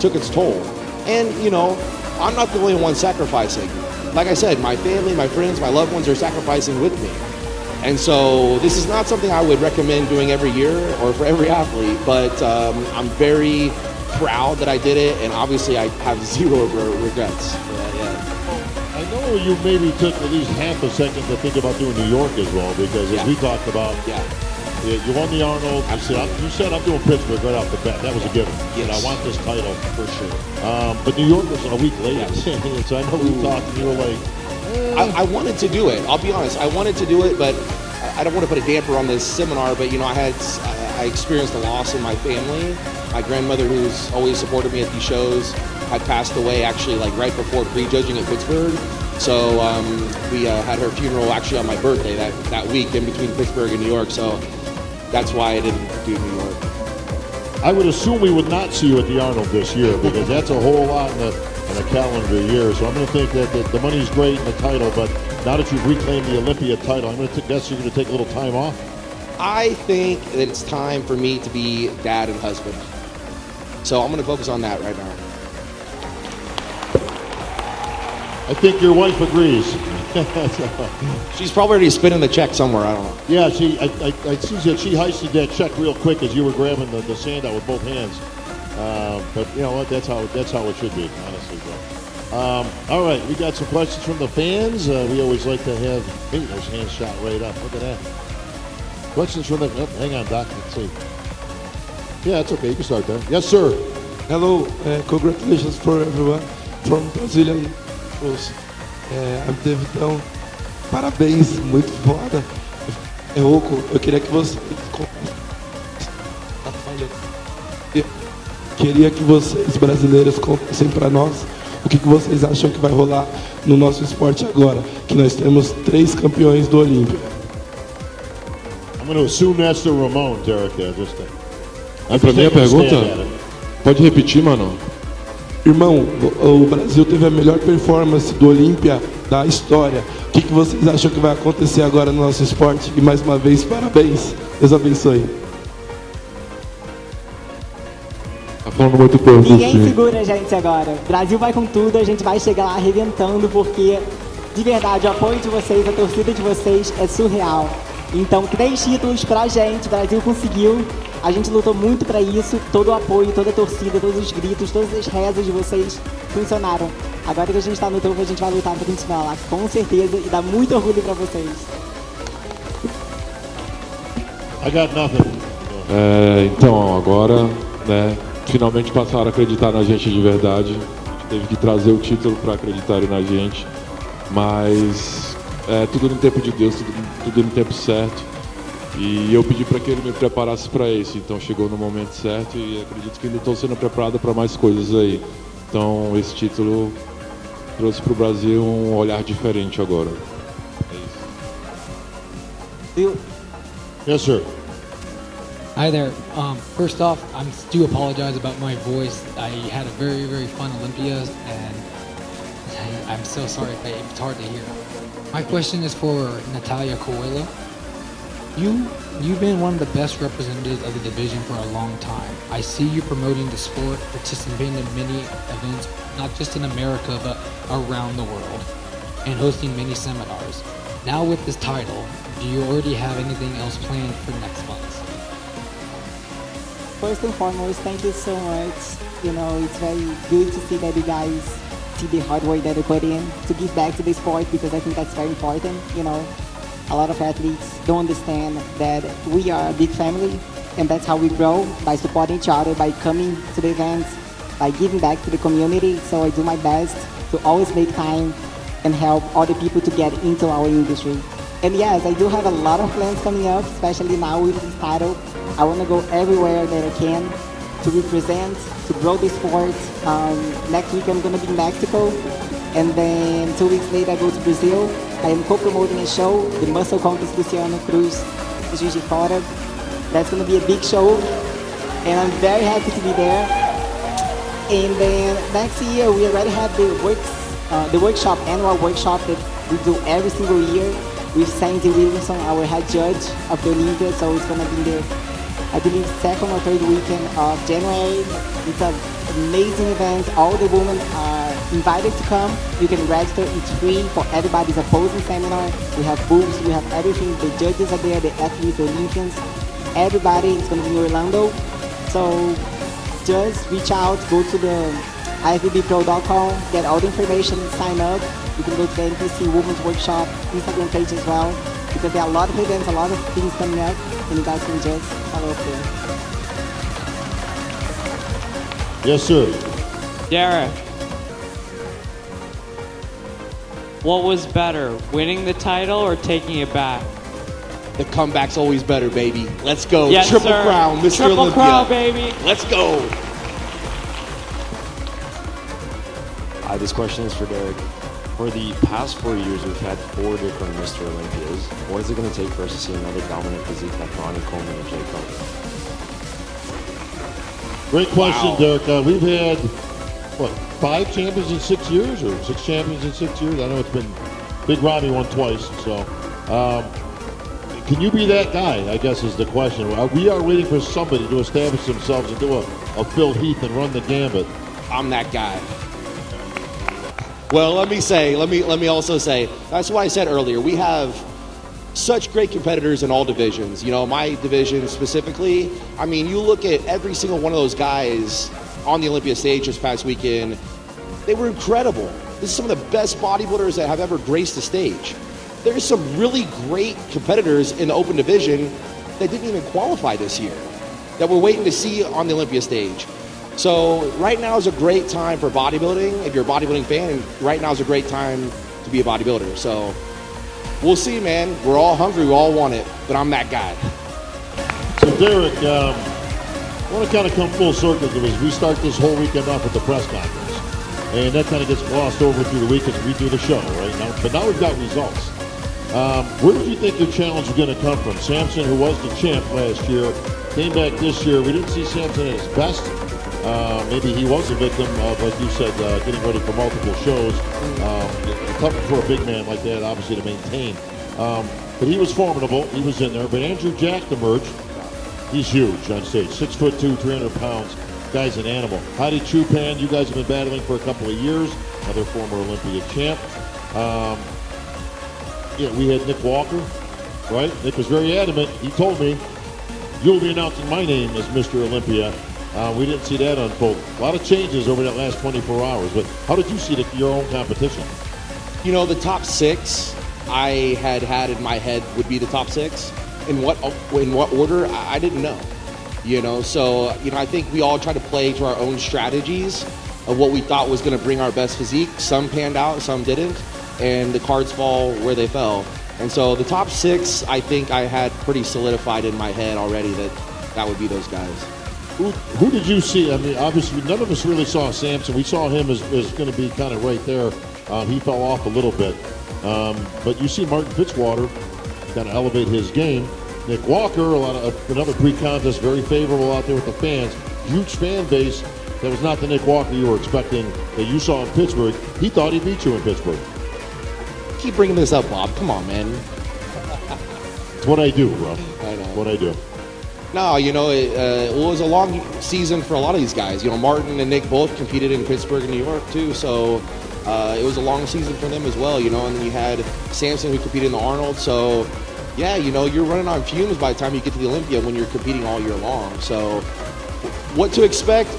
Speaker 3: took its toll. And, you know, I'm not the only one sacrificing. Like I said, my family, my friends, my loved ones are sacrificing with me. And so this is not something I would recommend doing every year or for every athlete, but I'm very proud that I did it, and obviously I have zero regrets.
Speaker 1: I know you maybe took at least half a second to think about doing New York as well, because as we talked about, you won the Arnold. You said I'm doing Pittsburgh right off the bat. That was a given.
Speaker 3: Yes.
Speaker 1: And I want this title
Speaker 3: for sure.
Speaker 1: But New York was a week later. So I know we talked, and you were like,
Speaker 3: I wanted to do it. I'll be honest. I wanted to do it, but I don't want to put a damper on this seminar. But you know, I experienced a loss in my family. My grandmother, who's always supported me at these shows, had passed away actually like right before prejudging at Pittsburgh. So we had her funeral actually on my birthday that week in between Pittsburgh and New York. So that's why I didn't do New York.
Speaker 1: I would assume we would not see you at the Arnold this year, because that's a whole lot in a calendar year. So I'm going to think that the money's great in the title, but now that you've reclaimed the Olympia title, I'm going to guess you're going to take a little time off.
Speaker 3: I think that it's time for me to be dad and husband. So I'm going to focus on that right now.
Speaker 1: I think your wife agrees.
Speaker 3: She's probably already spinning the check somewhere. I don't know.
Speaker 1: Yeah, I see that she heisted that check real quick as you were grabbing the sand out with both hands. But you know what? That's how it should be, honestly. All right, we got some questions from the fans. We always like to have those hands shot right up. Look at that. Questions from the. Oh, hang on, Doc. Let's see. Yeah, it's okay. You can start there. Yes, sir.
Speaker 14: Hello. Congratulations for everyone from Brazil. Então, parabéns, muito foda. Rocco, eu queria que você vocês brasileiros contassem para nós o que vocês acham que vai rolar no nosso esporte agora, que nós temos 3 campeões do Olympia.
Speaker 1: I'm going to assume that's the Ramones, Erica.
Speaker 5: Pra minha pergunta, pode repetir, mano?
Speaker 14: Irmão, o Brasil teve a melhor performance do Olympia da história. O que vocês acham que vai acontecer agora no nosso esporte? E mais uma vez, parabéns. Deus abençoe.
Speaker 5: Tá falando muito por
Speaker 6: Ninguém segura a gente agora. O Brasil vai com tudo, a gente vai chegar lá arrebentando, porque, de verdade, o apoio de vocês, a torcida de vocês é surreal. Então, 3 títulos pra gente, o Brasil conseguiu. A gente lutou muito para isso, todo o apoio, toda a torcida, todos os gritos, todas as rezas de vocês funcionaram. Agora que a gente está no topo, a gente vai lutar para continuar lá, com certeza, e dá muito orgulho para vocês.
Speaker 1: I got nothing.
Speaker 5: Então, agora, né, finalmente passaram a acreditar na gente de verdade. A gente teve que trazer o título para acreditarem na gente, mas tudo no tempo de Deus, tudo no tempo certo. E eu pedi para que ele me preparasse para isso, então chegou no momento certo e acredito que ainda estou sendo preparado para mais coisas aí. Então, esse título trouxe para o Brasil um olhar diferente agora. É isso.
Speaker 1: Yes, sir.
Speaker 15: Hi there. First off, I do apologize about my voice. I had a very, very fun Olympia, and I'm so sorry if it's hard to hear. My question is for Natalia Coelho. You've been one of the best representatives of the division for a long time. I see you promoting the sport, participating in many events, not just in America, but around the world, and hosting many seminars. Now with this title, do you already have anything else planned for next month?
Speaker 6: First and foremost, thank you so much. You know, it's very good to see that you guys see the hard work that you put in to give back to the sport, because I think that's very important. You know, a lot of athletes don't understand that we are a big family, and that's how we grow, by supporting each other, by coming to the events, by giving back to the community. So I do my best to always make time and help other people to get into our industry. And yes, I do have a lot of plans coming up, especially now with this title. I want to go everywhere that I can to represent, to grow the sport. Next week I'm going to be in Mexico, and then 2 weeks later I go to Brazil. I am co-promoting a show, the Muscle Contest Luciano Cruz, Juiz de Fora. That's going to be a big show, and I'm very happy to be there. And then next year we already have the workshop, annual workshop that we do every single year with Sandy Williamson, our head judge of the Olympia. So it's going to be there, I believe, second or third weekend of January. It's an amazing event. All the women are invited to come. You can register. It's free for everybody. It's a posing seminar. We have booths. We have everything. The judges are there. The athletes, the Olympians, everybody. It's going to be in Orlando. So just reach out. Go to the IFBBpro.com. Get all the information. Sign up. You can go to the NPC Women's Workshop Instagram page as well, because there are a lot of events, a lot of things coming up, and you guys can just follow up there.
Speaker 1: Yes, sir.
Speaker 16: Derek, what was better, winning the title or taking it back?
Speaker 3: The comeback's always better, baby. Let's go.
Speaker 16: Yes,
Speaker 3: Triple
Speaker 16: sir.
Speaker 3: crown, Mr.
Speaker 16: Triple
Speaker 3: Olympia.
Speaker 16: crown, baby.
Speaker 3: Let's go.
Speaker 17: This question is for Derek. For the past 4 years, we've had 4 different Mr. Olympias. What is it going to take for us to see another dominant physique like Ronnie Coleman or Jay Cutler?
Speaker 1: Great question, Derek. We've had, 5 champions in 6 years, or 6 champions in 6 years? I know it's been, Big Ronnie won twice, so. Can you be that guy, I guess is the question. We are waiting for somebody to establish themselves and do a Phil Heath and run the gambit.
Speaker 3: I'm that guy. Well, let me also say, that's why I said earlier, we have such great competitors in all divisions. You know, my division specifically, I mean, you look at every single one of those guys on the Olympia stage this past weekend, they were incredible. This is some of the best bodybuilders that have ever graced the stage. There's some really great competitors in the open division that didn't even qualify this year, that we're waiting to see on the Olympia stage. So right now is a great time for bodybuilding. If you're a bodybuilding fan, and right now is a great time to be a bodybuilder. So we'll see, man. We're all hungry. We all want it, but I'm that guy.
Speaker 1: So Derek, I want to kind of come full circle, because we start this whole weekend off with the press conference, and that kind of gets glossed over through the week as we do the show, right? But now we've got results. Where do you think your challenge is going to come from? Samson, who was the champ last year, came back this year. We didn't see Samson at his best. Maybe he was a victim of, like you said, getting ready for multiple shows. Tough for a big man like that, obviously, to maintain. But he was formidable. He was in there. But Andrew Jack emerged. He's huge on stage. 6'2", 300 pounds. Guy's an animal. Hadi Chupan, you guys have been battling for a couple of years. Another former Olympia champ. We had Nick Walker, right? Nick was very adamant. He told me, you'll be announcing my name as Mr. Olympia. We didn't see that unfold. A lot of changes over that last 24 hours. But how did you see your own competition?
Speaker 3: You know, the top 6 I had in my head would be the top 6. in what order, I didn't know. So I think we all try to play to our own strategies of what we thought was going to bring our best physique. Some panned out, some didn't, and the cards fall where they fell. And so the top 6, I think I had pretty solidified in my head already that would be those guys.
Speaker 1: Who did you see? I mean, obviously, none of us really saw Samson. We saw him as going to be kind of right there. He fell off a little bit. But you see Martin Fitzwater kind of elevate his game. Nick Walker, another pre-contest, very favorable out there with the fans. Huge fan base. That was not the Nick Walker you were expecting that you saw in Pittsburgh. He thought he beat you in Pittsburgh.
Speaker 3: Keep bringing this up, Bob. Come on, man.
Speaker 1: It's what I do, bro.
Speaker 3: I know.
Speaker 1: What I do.
Speaker 3: No, it was a long season for a lot of these guys. Martin and Nick both competed in Pittsburgh and New York too, so it was a long season for them as well. And then you had Samson who competed in the Arnold. So yeah, you're running on fumes by the time you get to the Olympia when you're competing all year long. So what to expect?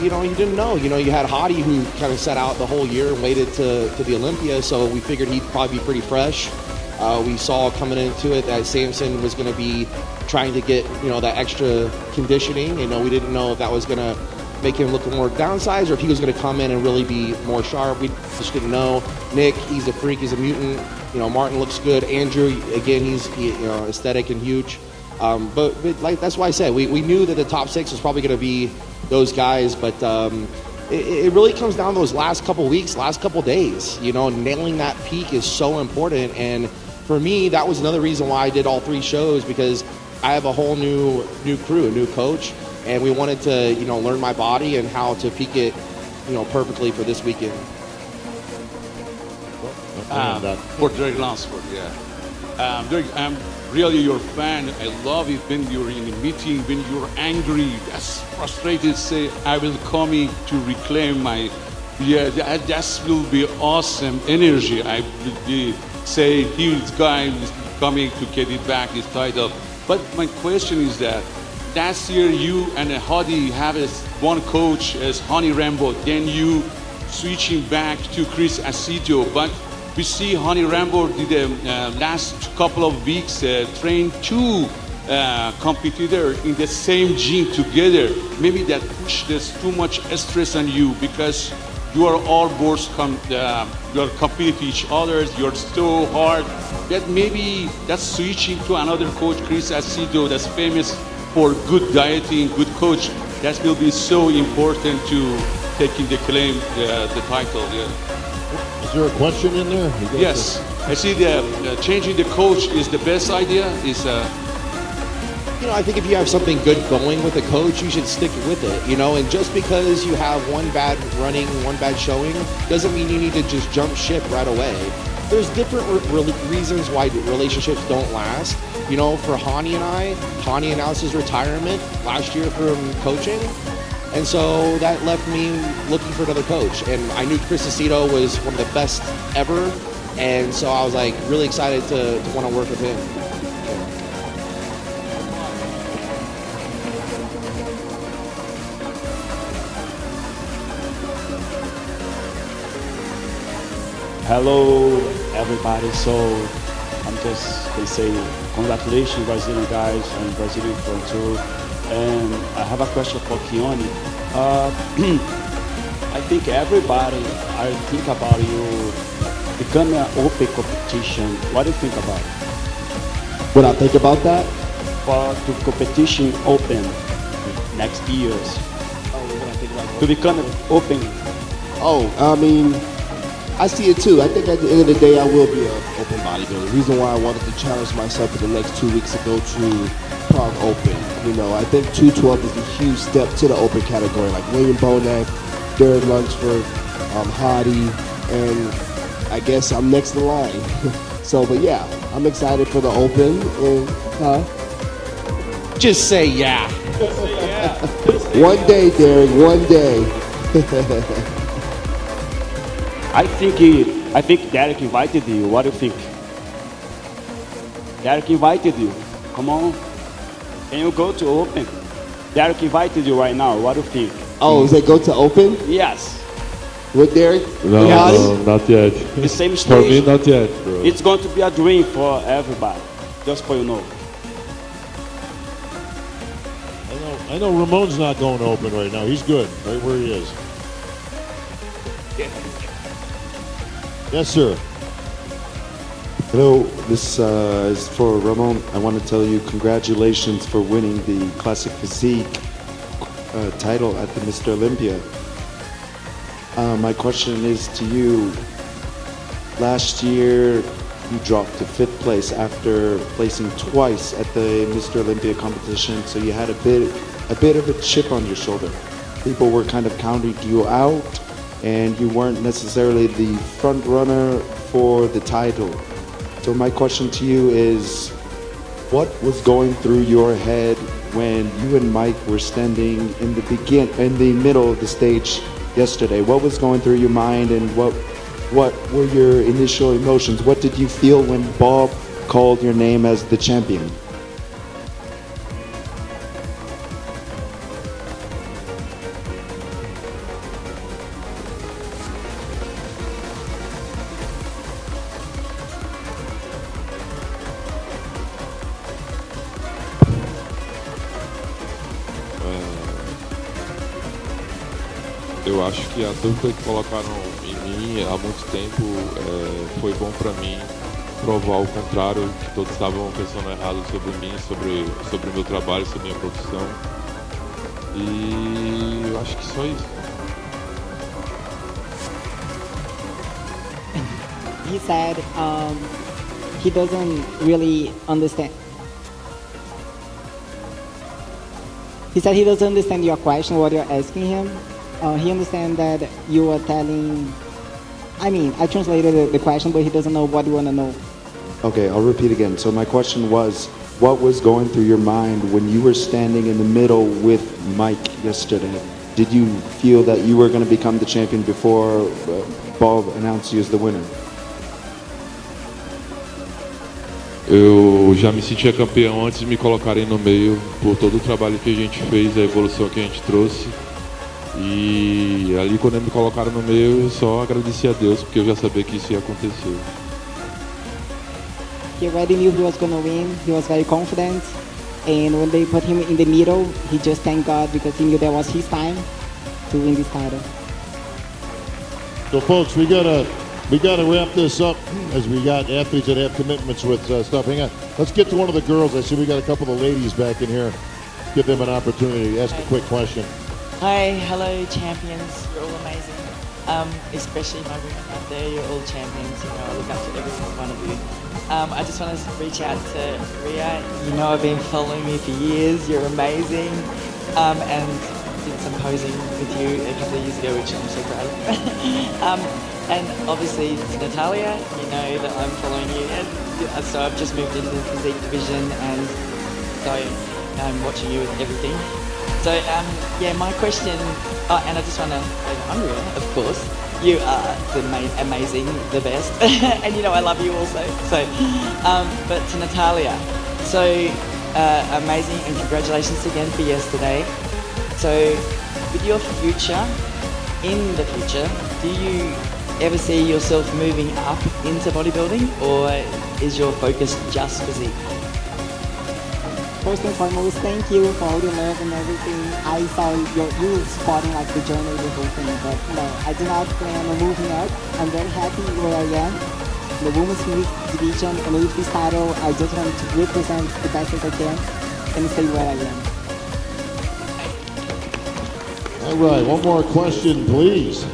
Speaker 3: You didn't know. You had Hottie who kind of sat out the whole year and waited to the Olympia, so we figured he'd probably be pretty fresh. We saw coming into it that Samson was going to be trying to get, that extra conditioning. We didn't know if that was going to make him look more downsized or if he was going to come in and really be more sharp. We just didn't know. Nick, he's a freak, he's a mutant. Martin looks good. Andrew, again, he's aesthetic and huge. But like that's why I said we knew that the top 6 was probably going to be those guys, but it really comes down to those last couple weeks, last couple days. Nailing that peak is so important, and for me, that was another reason why I did all 3 shows, because I have a whole new crew, a new coach, and we wanted to learn my body and how to peak it perfectly for this weekend.
Speaker 18: For Derek Lansford, yeah. Derek, I'm really your fan. I love it when you're in a meeting, when you're angry, as frustrated, say, I will come in to reclaim my, that will be awesome energy. I will be, say, this guy is coming to get it back, his title. But my question is that last year you and Hadi have one coach as Honey Rambo, then you switching back to Chris Aceto, but we see Honey Rambo did last couple of weeks train 2 competitors in the same gym together. Maybe that pushed too much stress on you because you are all both you are competing each other. You're so hard that maybe that's switching to another coach, Chris Aceto, that's famous for good dieting, good coach. That will be so important to taking the claim, the title. Yeah.
Speaker 1: Is there a question in there?
Speaker 18: Yes, I see changing the coach is the best idea.
Speaker 3: I think if you have something good going with a coach, you should stick with it. And just because you have one bad running, one bad showing, doesn't mean you need to just jump ship right away. There's different reasons why relationships don't last. For Hani and I, Hani announced his retirement last year from coaching. And so that left me looking for another coach. And I knew Chris Aceto was one of the best ever. And so I was like really excited to want to work with him.
Speaker 19: Hello, everybody. So I'm just going to say congratulations, Brazilian guys and Brazilian front too. And I have a question for Keone. I think everybody, I think about you becoming an open competition. What do you think about it?
Speaker 7: What I think about that?
Speaker 19: For the competition open next years.
Speaker 7: What I think about
Speaker 19: to become open.
Speaker 7: I mean, I see it too. I think at the end of the day, I will be an open bodybuilder. The reason why I wanted to challenge myself for the next 2 weeks to go to Prague Open. I think 212 is a huge step to the open category, like William Bonac, Derek Lunsford, Hadi, and I guess I'm next in line. But yeah, I'm excited for the open. And,
Speaker 3: Just say yeah.
Speaker 7: One day, Derek, one day.
Speaker 19: I think Derek invited you. What do you think? Derek invited you. Come on. Can you go to open? Derek invited you right now. What do you think?
Speaker 7: Oh, is it go to open?
Speaker 19: Yes.
Speaker 7: With Derek?
Speaker 5: No, not yet.
Speaker 19: The same stage.
Speaker 5: For me, not yet, bro.
Speaker 19: It's going to be a dream for everybody. Just for you know.
Speaker 1: I know Ramon's not going to open right now. He's good right where he is. Yes, sir.
Speaker 20: Hello, this is for Ramon. I want to tell you congratulations for winning the Classic Physique title at the Mr. Olympia. My question is to you. Last year, you dropped to 5th place after placing twice at the Mr. Olympia competition, so you had a bit of a chip on your shoulder. People were kind of counting you out, and you weren't necessarily the front runner for the title. So my question to you is, what was going through your head when you and Mike were standing in the middle of the stage yesterday? What was going through your mind, and what were your initial emotions? What did you feel when Bob called your name as the champion?
Speaker 5: Eu acho que a dúvida que colocaram em mim há muito tempo foi bom para mim provar o contrário, que todos estavam pensando errado sobre mim, sobre o meu trabalho, sobre minha profissão. E eu acho que só isso.
Speaker 6: He said he doesn't really understand. He said he doesn't understand your question, what you're asking him. He understands that you are telling. I mean, I translated the question, but he doesn't know what you want to know.
Speaker 20: Okay, I'll repeat again. So my question was, what was going through your mind when you were standing in the middle with Mike yesterday? Did you feel that you were going to become the champion before Bob announced you as the winner?
Speaker 5: Eu já me sentia campeão antes de me colocarem no meio, por todo o trabalho que a gente fez, a evolução que a gente trouxe. E ali, quando me colocaram no meio, eu só agradeci a Deus, porque eu já sabia que isso ia acontecer.
Speaker 6: He already knew he was going to win. He was very confident. And when they put him in the middle, he just thanked God because he knew that was his time to win this title.
Speaker 1: So, folks, we gotta wrap this up as we got athletes that have commitments with stuff. Hang on. Let's get to one of the girls. I see we got a couple of ladies back in here. Give them an opportunity to ask a quick question.
Speaker 21: Hi, hello champions, you're all amazing, especially my women out there, you're all champions, you know, I look up to every single one of you. I just want to reach out to Ria, you know I've been following you for years, you're amazing, and did some posing with you a couple of years ago, which I'm so proud of. And obviously to Natalia, you know that I'm following you, and so I've just moved into the physique division, and so I'm watching you with everything. So, yeah, my question, and I just want to say that I'm Ria, of course. You are amazing, the best, and you know I love you also. So, but to Natalia, so amazing, and congratulations again for yesterday. So, with your future, in the future, do you ever see yourself moving up into bodybuilding, or is your focus just physique?
Speaker 6: First and foremost, thank you for all your love and everything. I saw you supporting like the journey, the whole thing, but no, I do not plan on moving up. I'm very happy where I am. The women's division, and with this title, I just want to represent the best as I can and stay where I am.
Speaker 1: All right, one more question, please.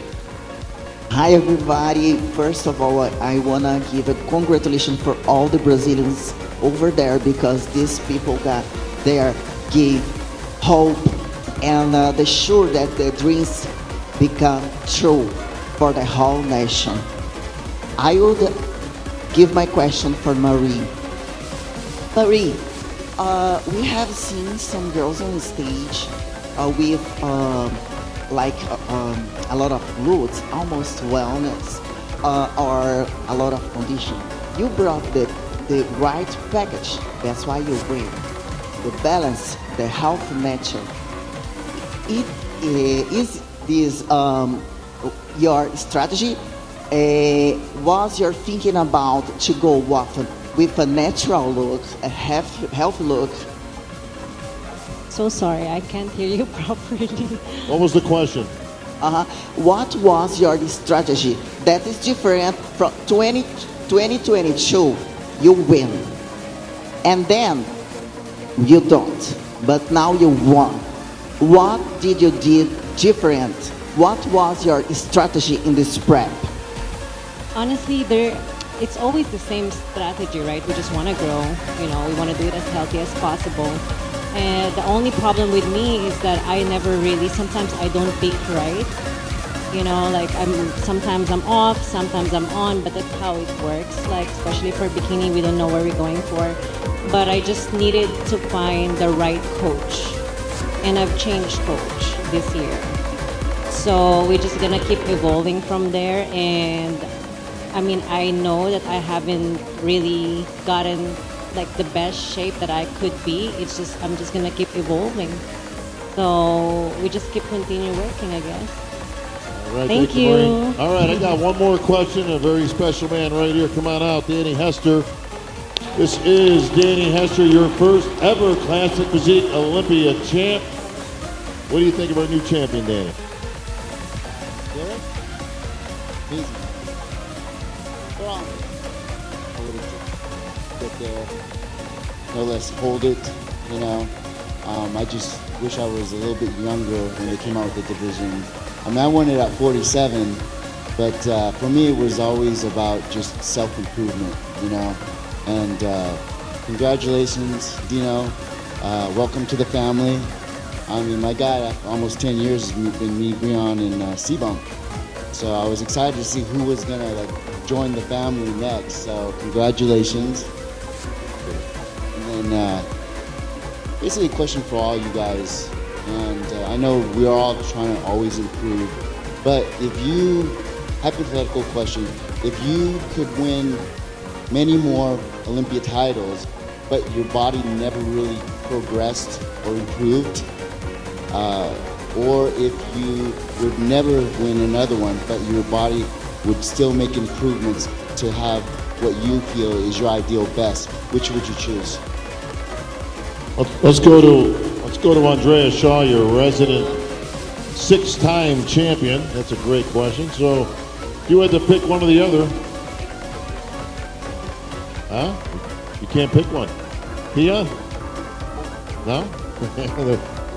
Speaker 9: Hi everybody. First of all, I wanna give a congratulations for all the Brazilians over there, because these people got there, give hope, and they sure that the dreams become true for the whole nation. I would give my question for Marie. Marie, we have seen some girls on stage with like a lot of roots, almost wellness, or a lot of condition. You brought the right package. That's why you win. The balance, the health nature. Is this your strategy? Was your thinking about to go with a natural look, a health look?
Speaker 8: so sorry, I can't hear you properly.
Speaker 1: What was the question?
Speaker 9: What was your strategy that is different from 2022? You win. And then you don't. But now you won. What did you do different? What was your strategy in this prep?
Speaker 8: Honestly, it's always the same strategy, right? We just want to grow, you know, we want to do it as healthy as possible. And the only problem with me is that I never really, sometimes I don't peak right. You know, like sometimes I'm off, sometimes I'm on, but that's how it works. Like, especially for bikini, we don't know where we're going for. But I just needed to find the right coach. And I've changed coach this year. So we're just gonna keep evolving from there. And I mean, I know that I haven't really gotten like the best shape that I could be. It's just, I'm just gonna keep evolving. So we just keep continue working, I guess.
Speaker 1: All right,
Speaker 8: Thank you.
Speaker 1: Maureen. All right, I got one more question. A very special man right here. Come on out, Danny Hester. This is Danny Hester, your first ever Classic Physique Olympia champ. What do you think of our new champion, Danny?
Speaker 2: Good? Easy. Strong. I would have get there, no less hold it, you know. I just wish I was a little bit younger when they came out with the division. I mean, I won it at 47, but for me it was always about just self-improvement, you know. And congratulations, Dino. Welcome to the family. I mean, my guy, after almost 10 years, has been me, Breon, and C-Bump. So I was excited to see who was gonna like join the family next. So congratulations. And then basically a question for all you guys. And I know we're all trying to always improve, but if you, hypothetical question, if you could win many more Olympia titles, but your body never really progressed or improved, or if you would never win another one, but your body would still make improvements to have what you feel is your ideal best, which would you choose?
Speaker 1: Let's go to Andrea Shaw, your resident 6-time champion. That's a great question. So if you had to pick one or the other, huh? You can't pick one. Pia? No?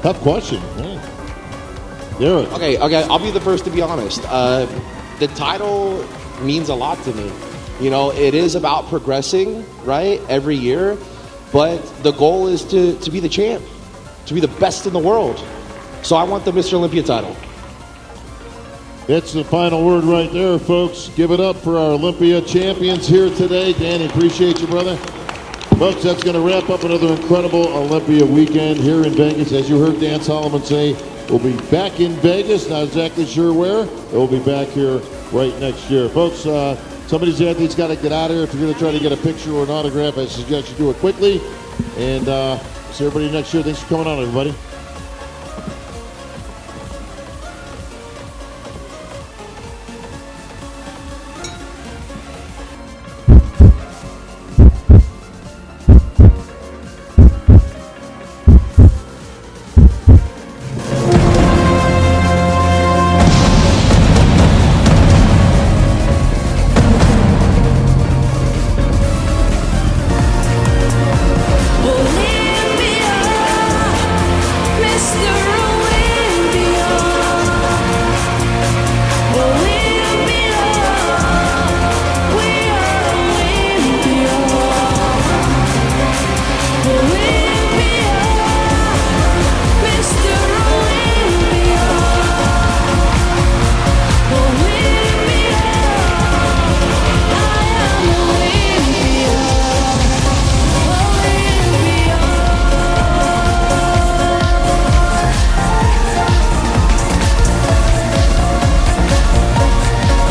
Speaker 1: Tough question. Yeah. Derek.
Speaker 3: Okay, I'll be the first to be honest. The title means a lot to me. You know, it is about progressing, right, every year, but the goal is to be the champ, to be the best in the world. So I want the Mr. Olympia title.
Speaker 1: That's the final word right there, folks. Give it up for our Olympia champions here today. Danny, appreciate you, brother. Folks, that's going to wrap up another incredible Olympia weekend here in Vegas. As you heard Dan Solomon say, we'll be back in Vegas. Not exactly sure where. We'll be back here right next year. Folks, some of these athletes got to get out of here. If you're going to try to get a picture or an autograph, I suggest you do it quickly. And see everybody next year. Thanks for coming on, everybody.